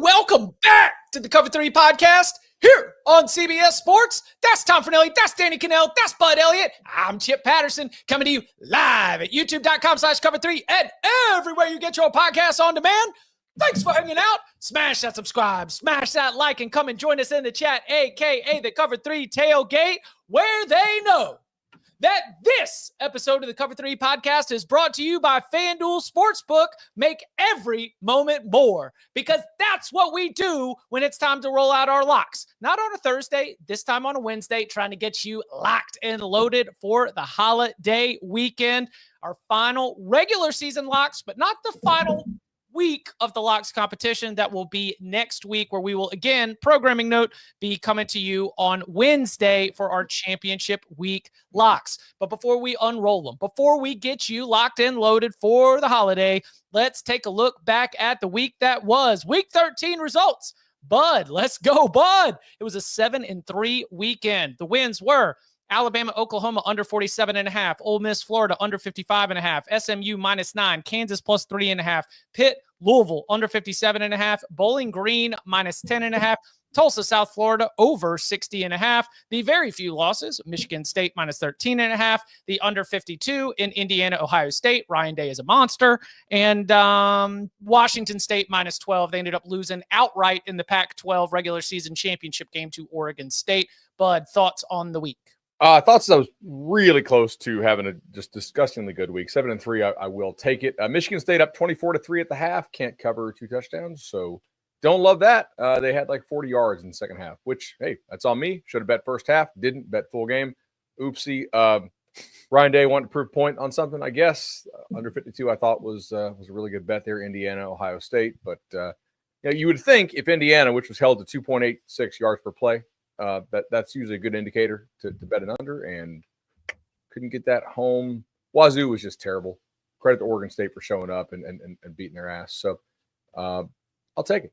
welcome back to the Cover 3 podcast here on CBS Sports. That's Tom Fernelli, that's Danny Cannell, that's Bud Elliott. I'm Chip Patterson coming to you live at youtube.com/Cover3 and everywhere you get your podcasts on demand. Thanks for hanging out. Smash that subscribe, smash that like, and come and join us in the chat, a.k.a. the Cover 3 Tailgate, where they know that this episode of the Cover 3 podcast is brought to you by FanDuel Sportsbook. Make every moment more, because that's what we do when it's time to roll out our locks. Not on a Thursday, this time on a Wednesday, trying to get you locked and loaded for the holiday weekend. Our final regular season locks, but not the final week of the locks competition. That will be next week, where we will, again, programming note, be coming to you on Wednesday for our championship week locks. But before we unroll them, before we get you locked and loaded for the holiday, let's take a look back at the week that was. Week 13 results. Bud, let's go, Bud. It was a 7-3 weekend. The wins were Alabama-Oklahoma under 47.5, Ole Miss, Florida under 55.5, SMU -9, Kansas +3.5, Pitt, Louisville under 57.5, Bowling Green -10.5, Tulsa, South Florida over 60.5. The very few losses: Michigan State -13.5, the under 52 in Indiana, Ohio State. Ryan Day is a monster. And Washington State -12. They ended up losing outright in the Pac-12 regular season championship game to Oregon State. Bud, thoughts on the week? I thought I was really close to having a just disgustingly good week. 7-3, I will take it. Michigan State up 24-3 at the half. Can't cover 2 touchdowns, so don't love that. They had like 40 yards in the second half, which, hey, that's on me. Should have bet first half. Didn't bet full game. Oopsie. Ryan Day wanted to prove a point on something, I guess. Under 52, I thought was a really good bet there. Indiana, Ohio State, but you would think if Indiana, which was held to 2.86 yards per play, that's usually a good indicator to bet an under, and couldn't get that home. Wazoo was just terrible. Credit to Oregon State for showing up and beating their ass. So I'll take it.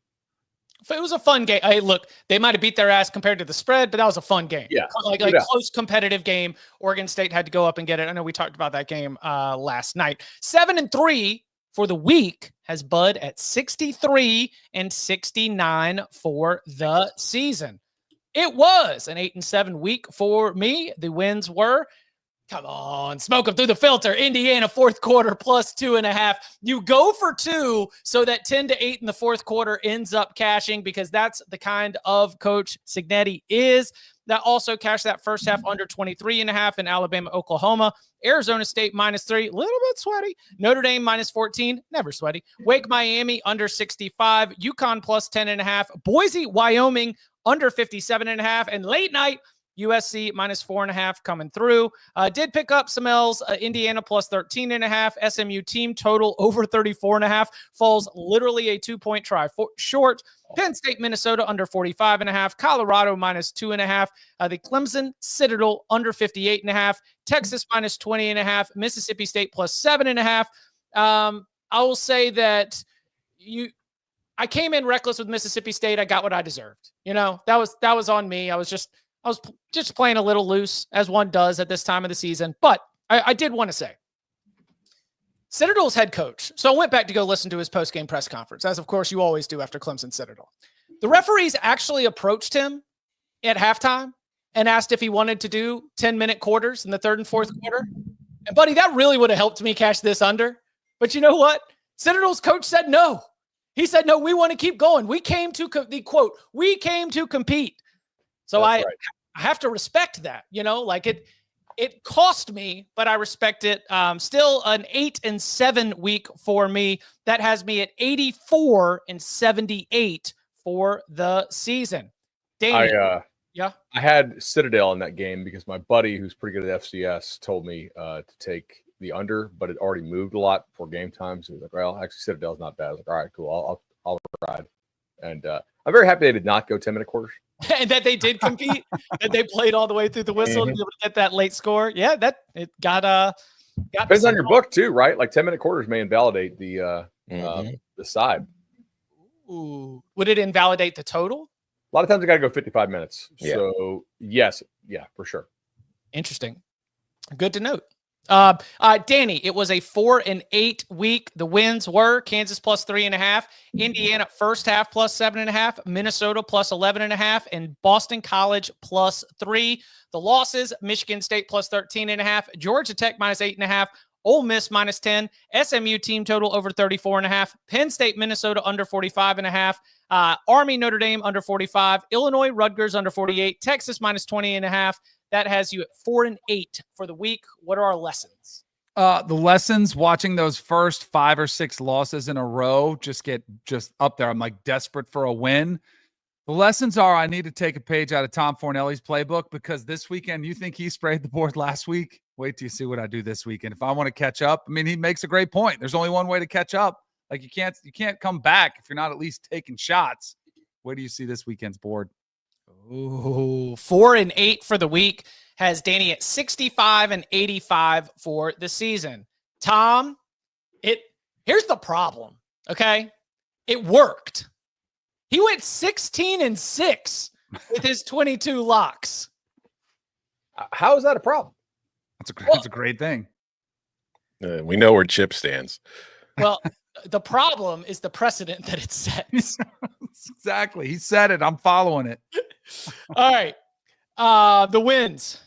It was a fun game. Hey, look, they might have beat their ass compared to the spread, but that was a fun game. Yeah, like close competitive game. Oregon State had to go up and get it. I know we talked about that game last night. 7-3 for the week has Bud at 63-69 for the season. It was an 8-7 week for me. The wins were, come on, smoke them through the filter. Indiana, fourth quarter, +2.5. You go for 2 so that 10-8 in the fourth quarter ends up cashing, because that's the kind of coach Cignetti is. That also cashed that first half under 23.5 in Alabama-Oklahoma. Arizona State -3, a little bit sweaty. Notre Dame -14, never sweaty. Wake Miami under 65. UConn +10.5. Boise, Wyoming under 57.5. And late night, USC -4.5 coming through. Did pick up some L's. Indiana +13.5. SMU team total over 34.5. Falls literally a 2-point try short. Penn State, Minnesota under 45.5. Colorado -2.5. The Clemson Citadel under 58.5. Texas -20.5. Mississippi State +7.5. I will say that I came in reckless with Mississippi State. I got what I deserved. That was on me. I was just playing a little loose, as one does at this time of the season. But I did want to say, Citadel's head coach. So I went back to go listen to his post-game press conference, as of course you always do after Clemson Citadel. The referees actually approached him at halftime and asked if he wanted to do 10-minute quarters in the third and fourth quarter. And buddy, that really would have helped me cash this under. But you know what? Citadel's coach said no. He said, no, we want to keep going. We came to we came to compete. So I have to respect that, it cost me, but I respect it. Still an 8-7 week for me. That has me at 84-78 for the season. Danny, yeah. I had Citadel in that game because my buddy, who's pretty good at FCS, told me to take the under, but it already moved a lot before game time. So he was like, well, actually Citadel's not bad. I was like, all right, cool. I'll ride. And I'm very happy they did not go 10-minute quarters. And that they did compete, that they played all the way through the whistle to be able to get that late score. Yeah, it got depends on your book too, right? Like 10-minute quarters may invalidate the side. Ooh, would it invalidate the total? A lot of times I got to go 55 minutes. Yeah. So yes, yeah, for sure. Interesting. Good to note. Danny, it was a 4-8 week. The wins were Kansas plus 3.5, Indiana first half plus 7.5, Minnesota plus 11.5, and Boston College plus 3. The losses: Michigan State plus 13.5, Georgia Tech minus 8.5, Ole Miss minus 10, SMU team total over 34.5, Penn State Minnesota under 45.5, Army Notre Dame under 45, Illinois Rutgers under 48, Texas minus 20.5. That has you at 4-8 for the week. What are our lessons? The lessons, watching those first 5 or 6 losses in a row just get up there. I'm like desperate for a win. The lessons are I need to take a page out of Tom Fornelli's playbook, because this weekend, you think he sprayed the board last week? Wait till you see what I do this weekend. If I want to catch up, I mean, he makes a great point. There's only one way to catch up. Like you can't come back if you're not at least taking shots. Where do you see this weekend's board? Ooh, 4-8 for the week has Danny at 65-85 for the season. Tom, here's the problem. Okay. It worked. He went 16-6 with his 22 locks. How is that a problem? That's a great thing. We know where Chip stands. Well, the problem is the precedent that it sets. Exactly. He said it. I'm following it. All right. The wins: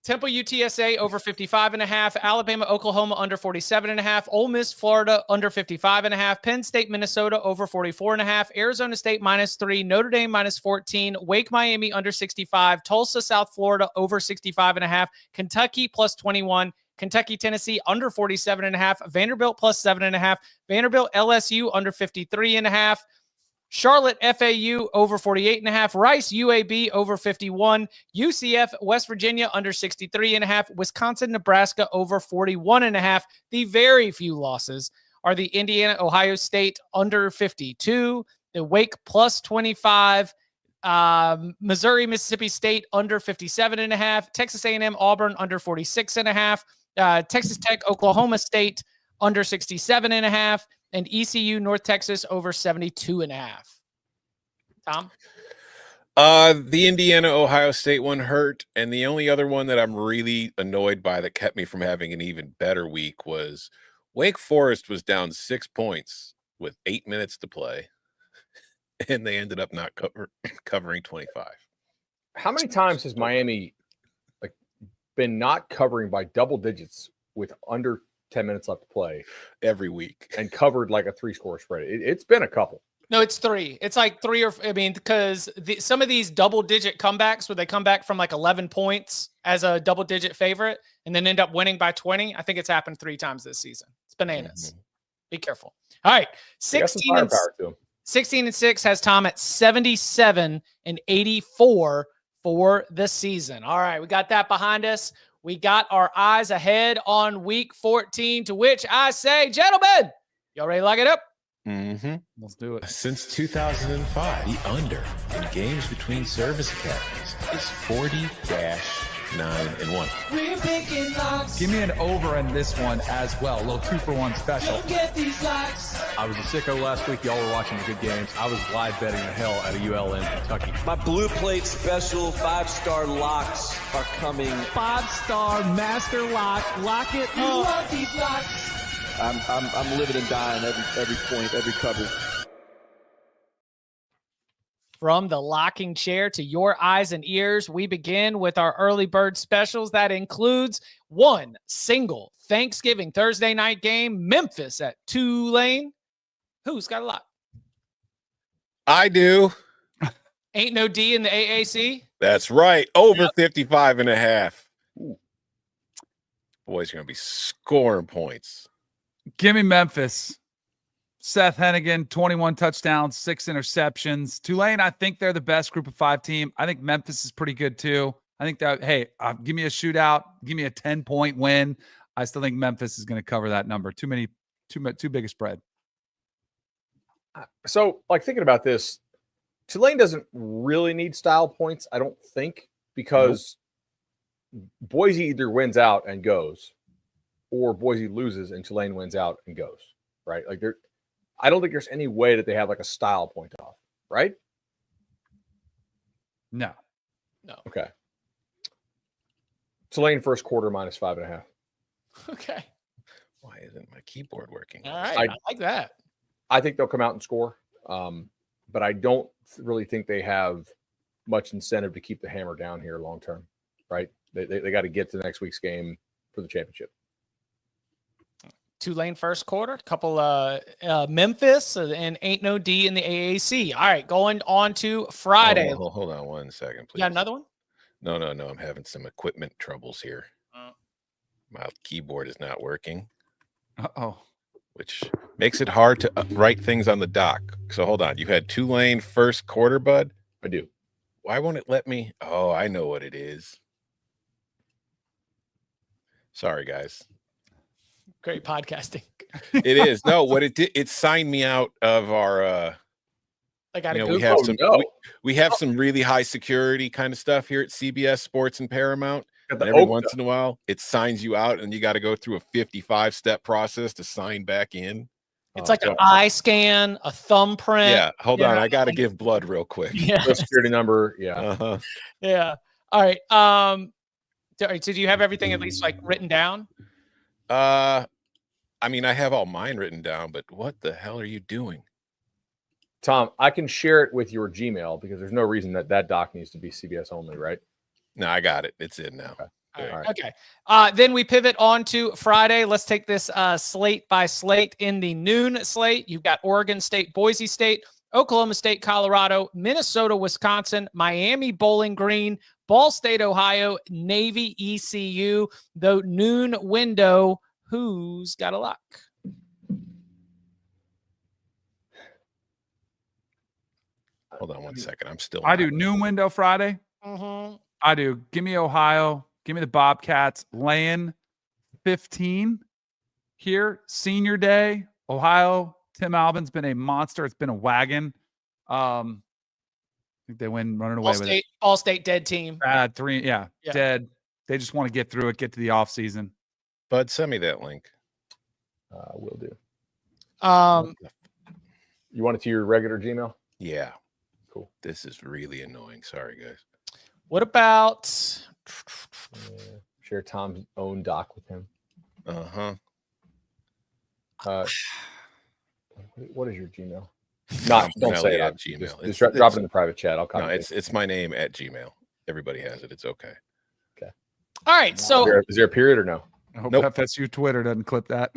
Temple UTSA over 55.5, Alabama-Oklahoma under 47.5, Ole Miss Florida under 55.5, Penn State Minnesota over 44.5, Arizona State minus 3, Notre Dame minus 14, Wake Miami under 65, Tulsa South Florida over 65.5, Kentucky plus 21, Kentucky Tennessee under 47.5, Vanderbilt plus 7.5, Vanderbilt LSU under 53.5, Charlotte FAU over 48.5, Rice UAB over 51, UCF West Virginia under 63.5, Wisconsin Nebraska over 41.5. The very few losses are the Indiana Ohio State under 52, the Wake plus 25, Missouri Mississippi State under 57.5, Texas A&M Auburn under 46.5, Texas Tech Oklahoma State under 67.5, and ECU North Texas over 72.5. Tom? The Indiana Ohio State one hurt, and the only other one that I'm really annoyed by that kept me from having an even better week was Wake Forest was down 6 points with 8 minutes to play, and they ended up not covering 25. How many times has Miami been not covering by double digits with under 10 minutes left to play every week and covered like a 3-score spread? It's been a couple. No, it's 3. It's like 3 or, I mean, because some of these double-digit comebacks where they come back from like 11 points as a double-digit favorite and then end up winning by 20, I think it's happened 3 times this season. It's bananas. Mm-hmm. Be careful. All right. 16-6 has Tom at 77-84 for the season. All right. We got that behind us. We got our eyes ahead on week 14, to which I say, gentlemen, y'all ready to lock it up? Mm-hmm. Let's do it. Since 2005, the under in games between service academies is 40-9-1. We're picking locks. Give me an over in this one as well. A little 2-for-1 special. Don't get these locks. I was a sicko last week. Y'all were watching the good games. I was live betting the hell out of ULM Kentucky. My blue plate special 5-star locks are coming. 5-star master lock. Lock it You up. want these locks? I'm living and dying every point, every cover. From the locking chair to your eyes and ears, we begin with our early bird specials. That includes one single Thanksgiving Thursday night game, Memphis at Tulane. Who's got a lock? I do. Ain't no D in the AAC. That's right. Over 55.5. Boys are going to be scoring points. Give me Memphis. Seth Hennigan, 21 touchdowns, 6 interceptions. Tulane, I think they're the best group of 5 team. I think Memphis is pretty good too. I think that, hey, give me a shootout. Give me a 10-point win. I still think Memphis is going to cover that number. Too big a spread. So, like, thinking about this, Tulane doesn't really need style points, I don't think, because Boise either wins out and goes, or Boise loses and Tulane wins out and goes, right? Like, I don't think there's any way that they have like a style point off, right? No. Okay. Tulane first quarter minus 5.5. Okay. Why isn't my keyboard working? All right. I like that. I think they'll come out and score, but I don't really think they have much incentive to keep the hammer down here long term, right? They got to get to the next week's game for the championship. Tulane first quarter, couple Memphis, and ain't no D in the AAC. All right, going on to Friday. Hold on 1 second, please. You got another one? No. I'm having some equipment troubles here. My keyboard is not working. Uh-oh. Which makes it hard to write things on the dock. So hold on. You had Tulane first quarter, bud? I do. Why won't it let me? Oh, I know what it is. Sorry, guys. Great podcasting. It is. No, what it did, it signed me out of our I got we have some really high security kind of stuff here at CBS Sports and Paramount. And every once in a while, it signs you out, and you got to go through a 55-step process to sign back in. It's like an eye scan, a thumbprint. Yeah, hold on. I got to give blood real quick. Yeah. Social security number. Yeah. Yeah. All right. So do you have everything at least like written down? I mean, I have all mine written down, but what the hell are you doing? Tom, I can share it with your Gmail because there's no reason that doc needs to be CBS only, right? No, I got it. It's in now. Okay. All right. Okay. Then we pivot on to Friday. Let's take this slate by slate. In the noon slate, you've got Oregon State, Boise State, Oklahoma State, Colorado, Minnesota, Wisconsin, Miami, Bowling Green, Ball State, Ohio, Navy, ECU. The noon window, who's got a lock? Hold on 1 second. I'm still. I do noon window Friday. Mm-hmm. I do. Give me Ohio. Give me the Bobcats. Laying 15 here. Senior day. Ohio. Tim Albin's been a monster. It's been a wagon. I think they win running away with it. All State dead team. Bad 3. Yeah, dead. They just want to get through it, get to the off season. Bud, send me that link. Will do. You want it to your regular Gmail? Yeah. Cool. This is really annoying. Sorry, guys. What about share Tom's own doc with him? What is your Gmail? Don't say it. Gmail. Just drop it in the private chat. I'll copy it. It's my name at Gmail. Everybody has it. It's okay. Okay. All right. So is there a period or no? I hope Nope. FSU Twitter doesn't clip that.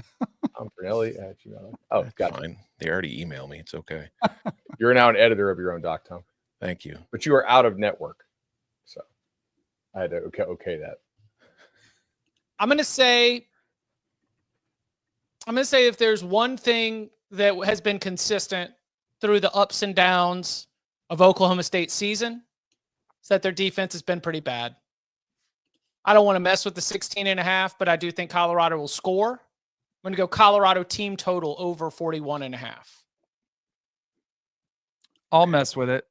I'm Brunelli at Gmail. Oh, got fine. They already emailed me. It's okay. You're now an editor of your own doc, Tom. Thank you. But you are out of network, so I had to okay that. I'm gonna say if there's one thing that has been consistent through the ups and downs of Oklahoma State's season, is that their defense has been pretty bad. I don't want to mess with the 16.5, but I do think Colorado will score. I'm going to go Colorado team total over 41.5. I'll mess with it.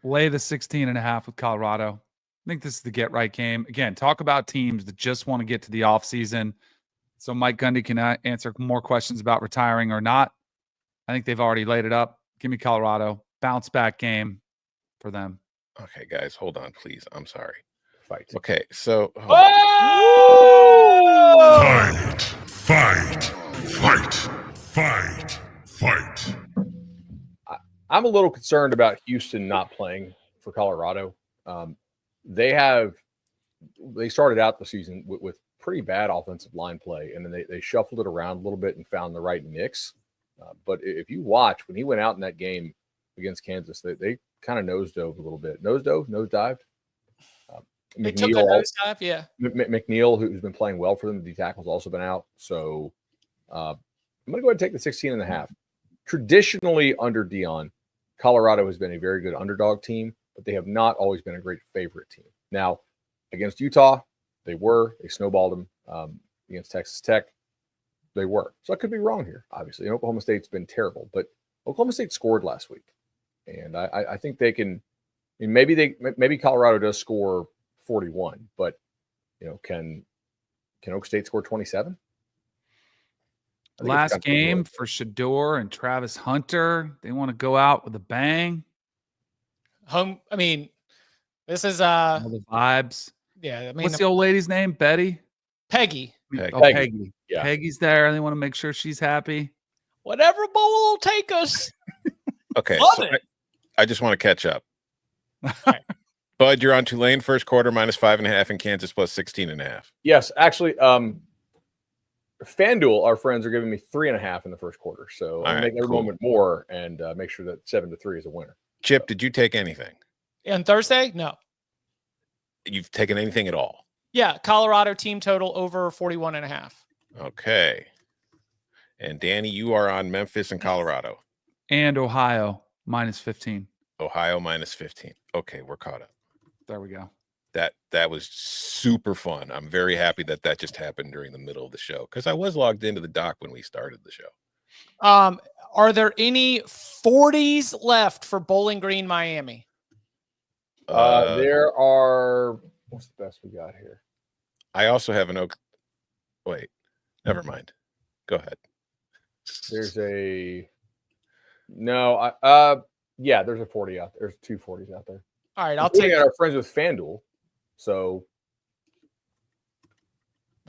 Lay the 16.5 with Colorado. I think this is the get right game. Again, talk about teams that just want to get to the offseason. So Mike Gundy can answer more questions about retiring or not. I think they've already laid it up. Give me Colorado. Bounce back game for them. Okay, guys, hold on, please. I'm sorry. Fight. Okay, so Fight. I'm a little concerned about Houston not playing for Colorado. They started out the season with pretty bad offensive line play, and then they shuffled it around a little bit and found the right mix. But if you watch, when he went out in that game against Kansas, they kind of nosedove a little bit. Nosedived. They took a nosedive, yeah. McNeil, who's been playing well for them, the D tackle's also been out. So I'm going to go ahead and take the 16.5. Traditionally, under Dion, Colorado has been a very good underdog team, but they have not always been a great favorite team. Now, against Utah, they snowballed them. Against Texas Tech, they were. So I could be wrong here, obviously. And Oklahoma State's been terrible, but Oklahoma State scored last week. And I think they can. I mean, maybe Colorado does score 41, but can Oak State score 27? Last game for Shador and Travis Hunter. They want to go out with a bang. This is all the vibes. Yeah, I mean, What's the old lady's name? Betty? Peggy. Peggy. Oh, Peggy. Peggy. Yeah. Peggy's there. They want to make sure she's happy. Whatever bowl will take us. Okay, Love so it. I just want to catch up. Okay. Bud, you're on Tulane first quarter -5.5 and Kansas +16.5. Yes, actually, FanDuel, our friends, are giving me 3.5 in the first quarter. So I'll All make right, every cool. moment more and make sure that 7-3 is a winner. Chip, did you take anything? And Thursday? No. You've taken anything at all? Yeah, Colorado team total over 41.5. Okay. And Danny, you are on Memphis and Colorado. And Ohio -15. Ohio -15. Okay, we're caught up. There we go. That was super fun. I'm very happy that just happened during the middle of the show because I was logged into the doc when we started the show. Are there any 40s left for Bowling Green, Miami? There are. What's the best we got here? I also have an Oak. Wait, never mind. Go ahead. There's a. No, yeah, there's a 40 out there. There's 2 40s out there. All right, I'll Including take. our friends with FanDuel. So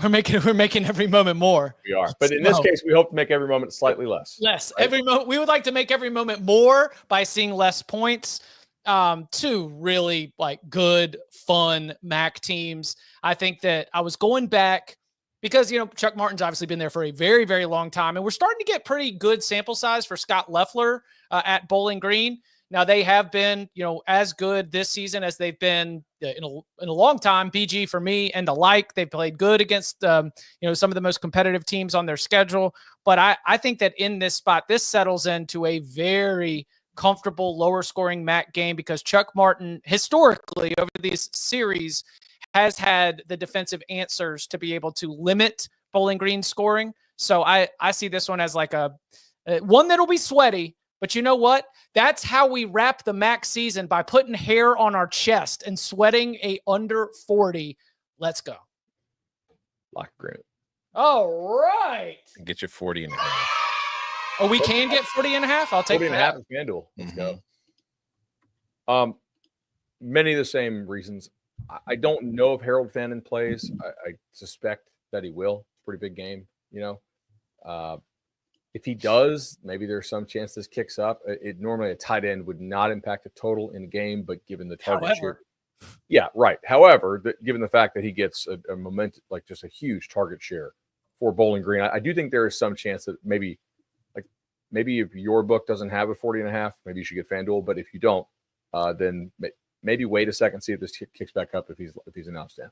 We're making every moment more. we are, but in this No. case, we hope to make every moment slightly less. Less Right. every moment. We would like to make every moment more by seeing less points. 2 really like good, fun MAC teams. I think that I was going back because Chuck Martin's obviously been there for a very, very long time, and we're starting to get pretty good sample size for Scott Loeffler at Bowling Green. Now they have been, as good this season as they've been in a long time. BG for me and the like. They've played good against, some of the most competitive teams on their schedule. But I think that in this spot, this settles into a very comfortable, lower scoring MAC game because Chuck Martin historically over these series has had the defensive answers to be able to limit Bowling Green scoring. So I see this one as like a one that'll be sweaty. But you know what? That's how we wrap the MAC season, by putting hair on our chest and sweating a under 40. Let's go. Lock agreement. All right. Get you 40.5. Oh, we can get 40.5. I'll take 40 and a that. half is FanDuel. Let's Mhm. go. Many of the same reasons. I don't know if Harold Fannin plays. I suspect that he will. It's a pretty big game, If he does, maybe there's some chance this kicks up. It normally a tight end would not impact the total in the game, but given the target share, yeah, right. However, given the fact that he gets a momentum, like just a huge target share for Bowling Green, I do think there is some chance that maybe if your book doesn't have a 40.5, maybe you should get FanDuel. But if you don't, then maybe wait a second, see if this kicks back up if he's announced in. All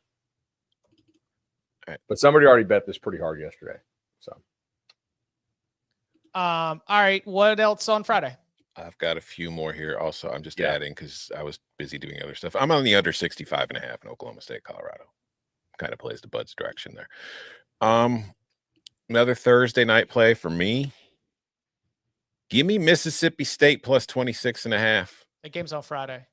right. But somebody already bet this pretty hard yesterday, so. All right. What else on Friday? I've got a few more here. Also, I'm just Yeah. adding because I was busy doing other stuff. I'm on the under 65.5 in Oklahoma State, Colorado. Kind of plays the Bud's direction there. Another Thursday night play for me. Give me Mississippi State plus 26.5. The game's on Friday.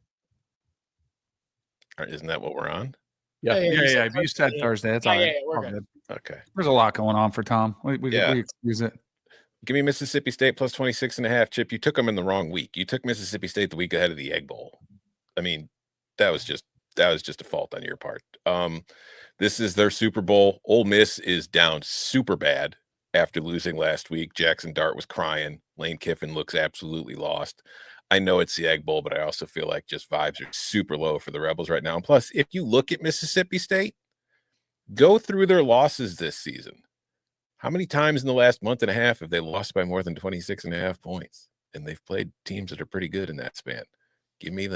Isn't that what we're on? Yeah. Yeah. You said Thursday. That's all right. Yeah, we're All good. good. Okay. There's a lot going on for Tom. We excuse it. Give me Mississippi State plus 26.5. Chip, you took them in the wrong week. You took Mississippi State the week ahead of the Egg Bowl. I mean, that was just a fault on your part. This is their Super Bowl. Ole Miss is down super bad after losing last week. Jackson Dart was crying. Lane Kiffin looks absolutely lost. I know it's the Egg Bowl, but I also feel like just vibes are super low for the Rebels right now. And plus, if you look at Mississippi State, go through their losses this season. How many times in the last month and a half have they lost by more than 26.5 points? And they've played teams that are pretty good in that span. Give me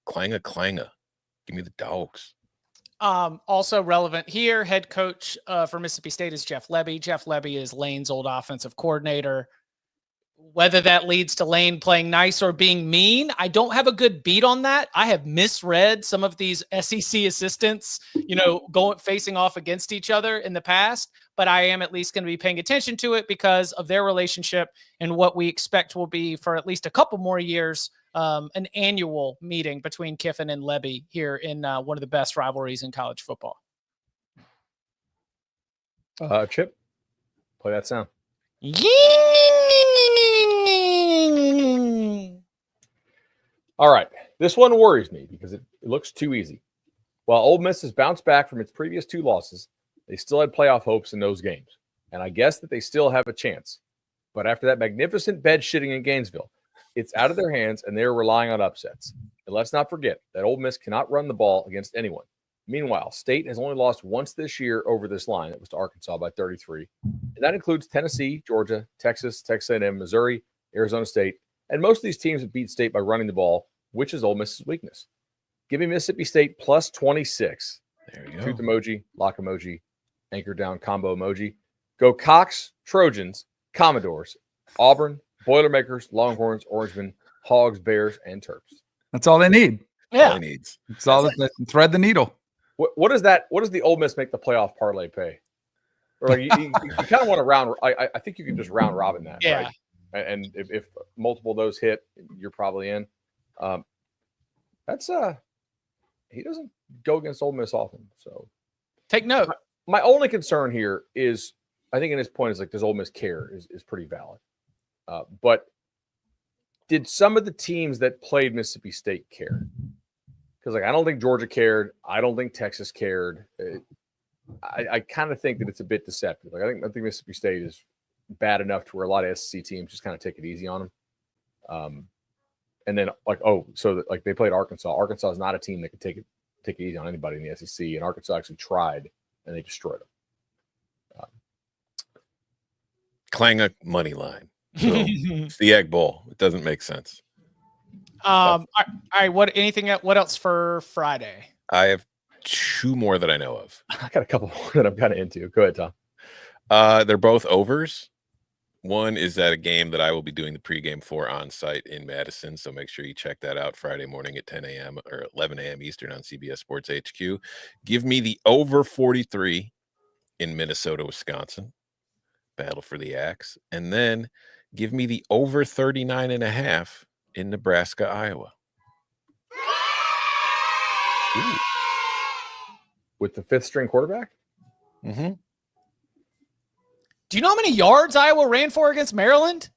clanger. Give me the Dogs. Also relevant here, head coach for Mississippi State is Jeff Lebby. Jeff Lebby is Lane's old offensive coordinator. Whether that leads to Lane playing nice or being mean, I don't have a good beat on that. I have misread some of these SEC assistants, facing off against each other in the past, but I am at least going to be paying attention to it because of their relationship and what we expect will be for at least a couple more years, an annual meeting between Kiffin and Lebby here in one of the best rivalries in college football. Chip, play that sound. All right. This one worries me because it looks too easy. While Ole Miss has bounced back from its previous 2 losses, they still had playoff hopes in those games. And I guess that they still have a chance. But after that magnificent bed shitting in Gainesville, it's out of their hands and they're relying on upsets. And let's not forget that Ole Miss cannot run the ball against anyone. Meanwhile, State has only lost once this year over this line. It was to Arkansas by 33. And that includes Tennessee, Georgia, Texas, Texas A&M, Missouri, Arizona State. And most of these teams have beat State by running the ball, which is Ole Miss's weakness. Give me Mississippi State plus 26. There you go. Truth emoji, lock emoji, anchor down combo emoji. Go Cox, Trojans, Commodores, Auburn, Boilermakers, Longhorns, Orangemen, Hogs, Bears, and Terps. That's all they need. Yeah. All he needs. It's all that thread the needle. What is that? What does the Ole Miss make the playoff parlay pay? Or like you kind of want to round. I think you can just round robin that. Yeah. Right? And if multiple of those hit, you're probably in. That's he doesn't go against Ole Miss often. So Take note. my only concern here is, I think in his point is like, does Ole Miss care is pretty valid. But did some of the teams that played Mississippi State care? Because like I don't think Georgia cared. I don't think Texas cared. I kind of think that it's a bit deceptive. Like I think Mississippi State is bad enough to where a lot of SEC teams just kind of take it easy on them. And then like like they played Arkansas. Arkansas is not a team that could take it easy on anybody in the SEC, and Arkansas actually tried and they destroyed them. Clang a money line. So it's the Egg Bowl. It doesn't make sense. All right. What else for Friday? I have 2 more that I know of. I got a couple more that I'm kind of into. Go ahead, Tom. They're both overs. One is at a game that I will be doing the pregame for on site in Madison. So make sure you check that out Friday morning at 10 a.m. or 11 a.m. Eastern on CBS Sports HQ. Give me the over 43 in Minnesota, Wisconsin. Battle for the Axe. And then give me the over 39.5 in Nebraska, Iowa. Ooh. With the 5th string quarterback? Mm-hmm. Do you know how many yards Iowa ran for against Maryland?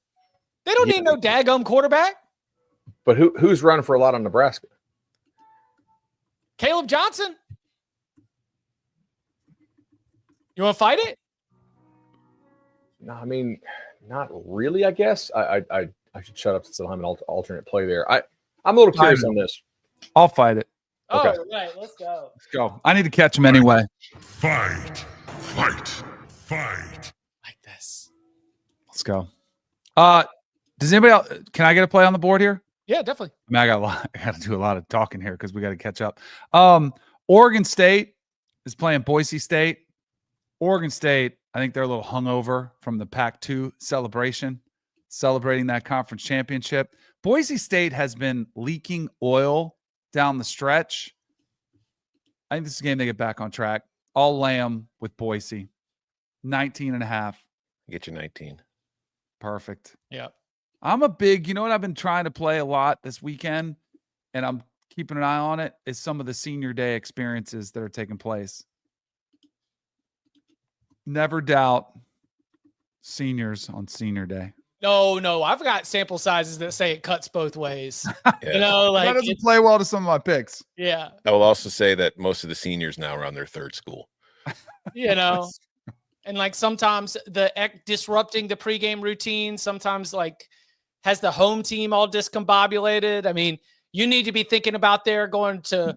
They don't need no daggum quarterback. But who's running for a lot on Nebraska? Caleb Johnson. You want to fight it? No, I mean, not really, I guess. I should shut up since I'm an alternate play there. I'm a little curious on this. I'll fight it. Okay. Oh, right. Let's go. Let's go. I need to catch him anyway. Fight. Like this. Let's go. Does anybody else? Can I get a play on the board here? Yeah, definitely. I mean, I got to do a lot of talking here because we got to catch up. Oregon State is playing Boise State. Oregon State, I think they're a little hungover from the Pac-2 celebration, celebrating that conference championship. Boise State has been leaking oil down the stretch. I think this is a game they get back on track. I'll lay them with Boise. 19.5. Get you 19. Perfect. Yeah. I'm a big, you know what I've been trying to play a lot this weekend, and I'm keeping an eye on it, is some of the senior day experiences that are taking place. Never doubt seniors on senior day. No. I've got sample sizes that say it cuts both ways. Yeah. You know, like That doesn't play well to some of my picks. yeah, I will also say that most of the seniors now are on their 3rd school. you know, and like sometimes disrupting the pregame routine sometimes like has the home team all discombobulated. I mean, you need to be thinking about they're going to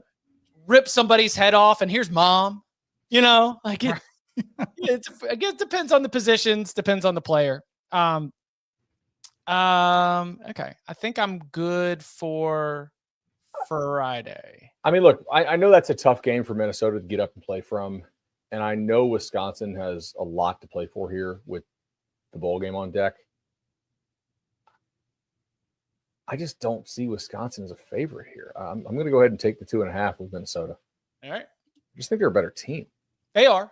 rip somebody's head off, and here's mom. You know, like it. I guess it depends on the positions, depends on the player. Okay. I think I'm good for Friday. I mean, look, I know that's a tough game for Minnesota to get up and play from. And I know Wisconsin has a lot to play for here with the bowl game on deck. I just don't see Wisconsin as a favorite here. I'm going to go ahead and take the 2.5 with Minnesota. All right. I just think they're a better team. They are.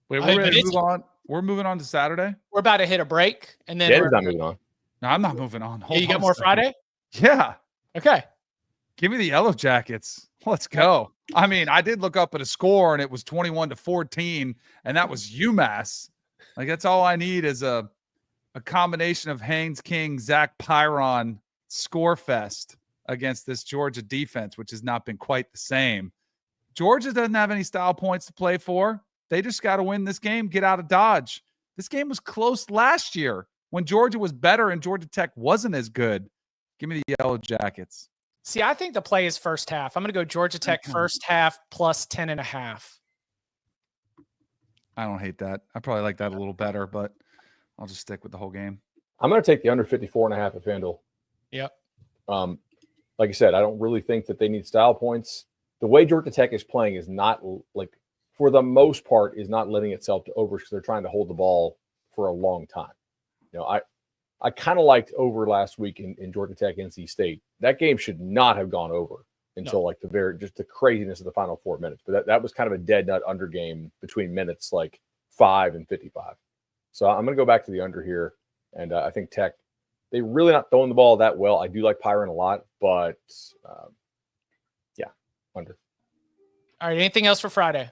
Wait, I mean, we're ready to it's- move on. We're moving on to Saturday. We're about to hit a break, and then Dan's not moving on. No, I'm not moving on. Yeah, you Hold got on more a second. Friday? Yeah. Okay. Give me the Yellow Jackets. Let's go. I mean, I did look up at a score and it was 21-14, and that was UMass. Like, that's all I need is a combination of Haynes King, Zach Pyron score fest. against this Georgia defense, which has not been quite the same. Georgia doesn't have any style points to play for. They just got to win this game, get out of Dodge. This game was close last year when Georgia was better and Georgia Tech wasn't as good. Give me the Yellow Jackets. See, I think the play is first half. I'm going to go Georgia Tech first half plus 10.5. I don't hate that. I probably like that a little better, but I'll just stick with the whole game. I'm going to take the under 54.5 at FanDuel. Yep. Like I said, I don't really think that they need style points. The way Georgia Tech is playing is not, like, for the most part, is not letting itself to over because they're trying to hold the ball for a long time. You know, I kind of liked over last week in Georgia Tech, NC State. That game should not have gone over until like just the craziness of the final 4 minutes. But that was kind of a dead nut under game between minutes like 5 and 55. So I'm going to go back to the under here. And I think Tech, they really not throwing the ball that well. I do like Pyron a lot, but yeah, under. All right. Anything else for Friday?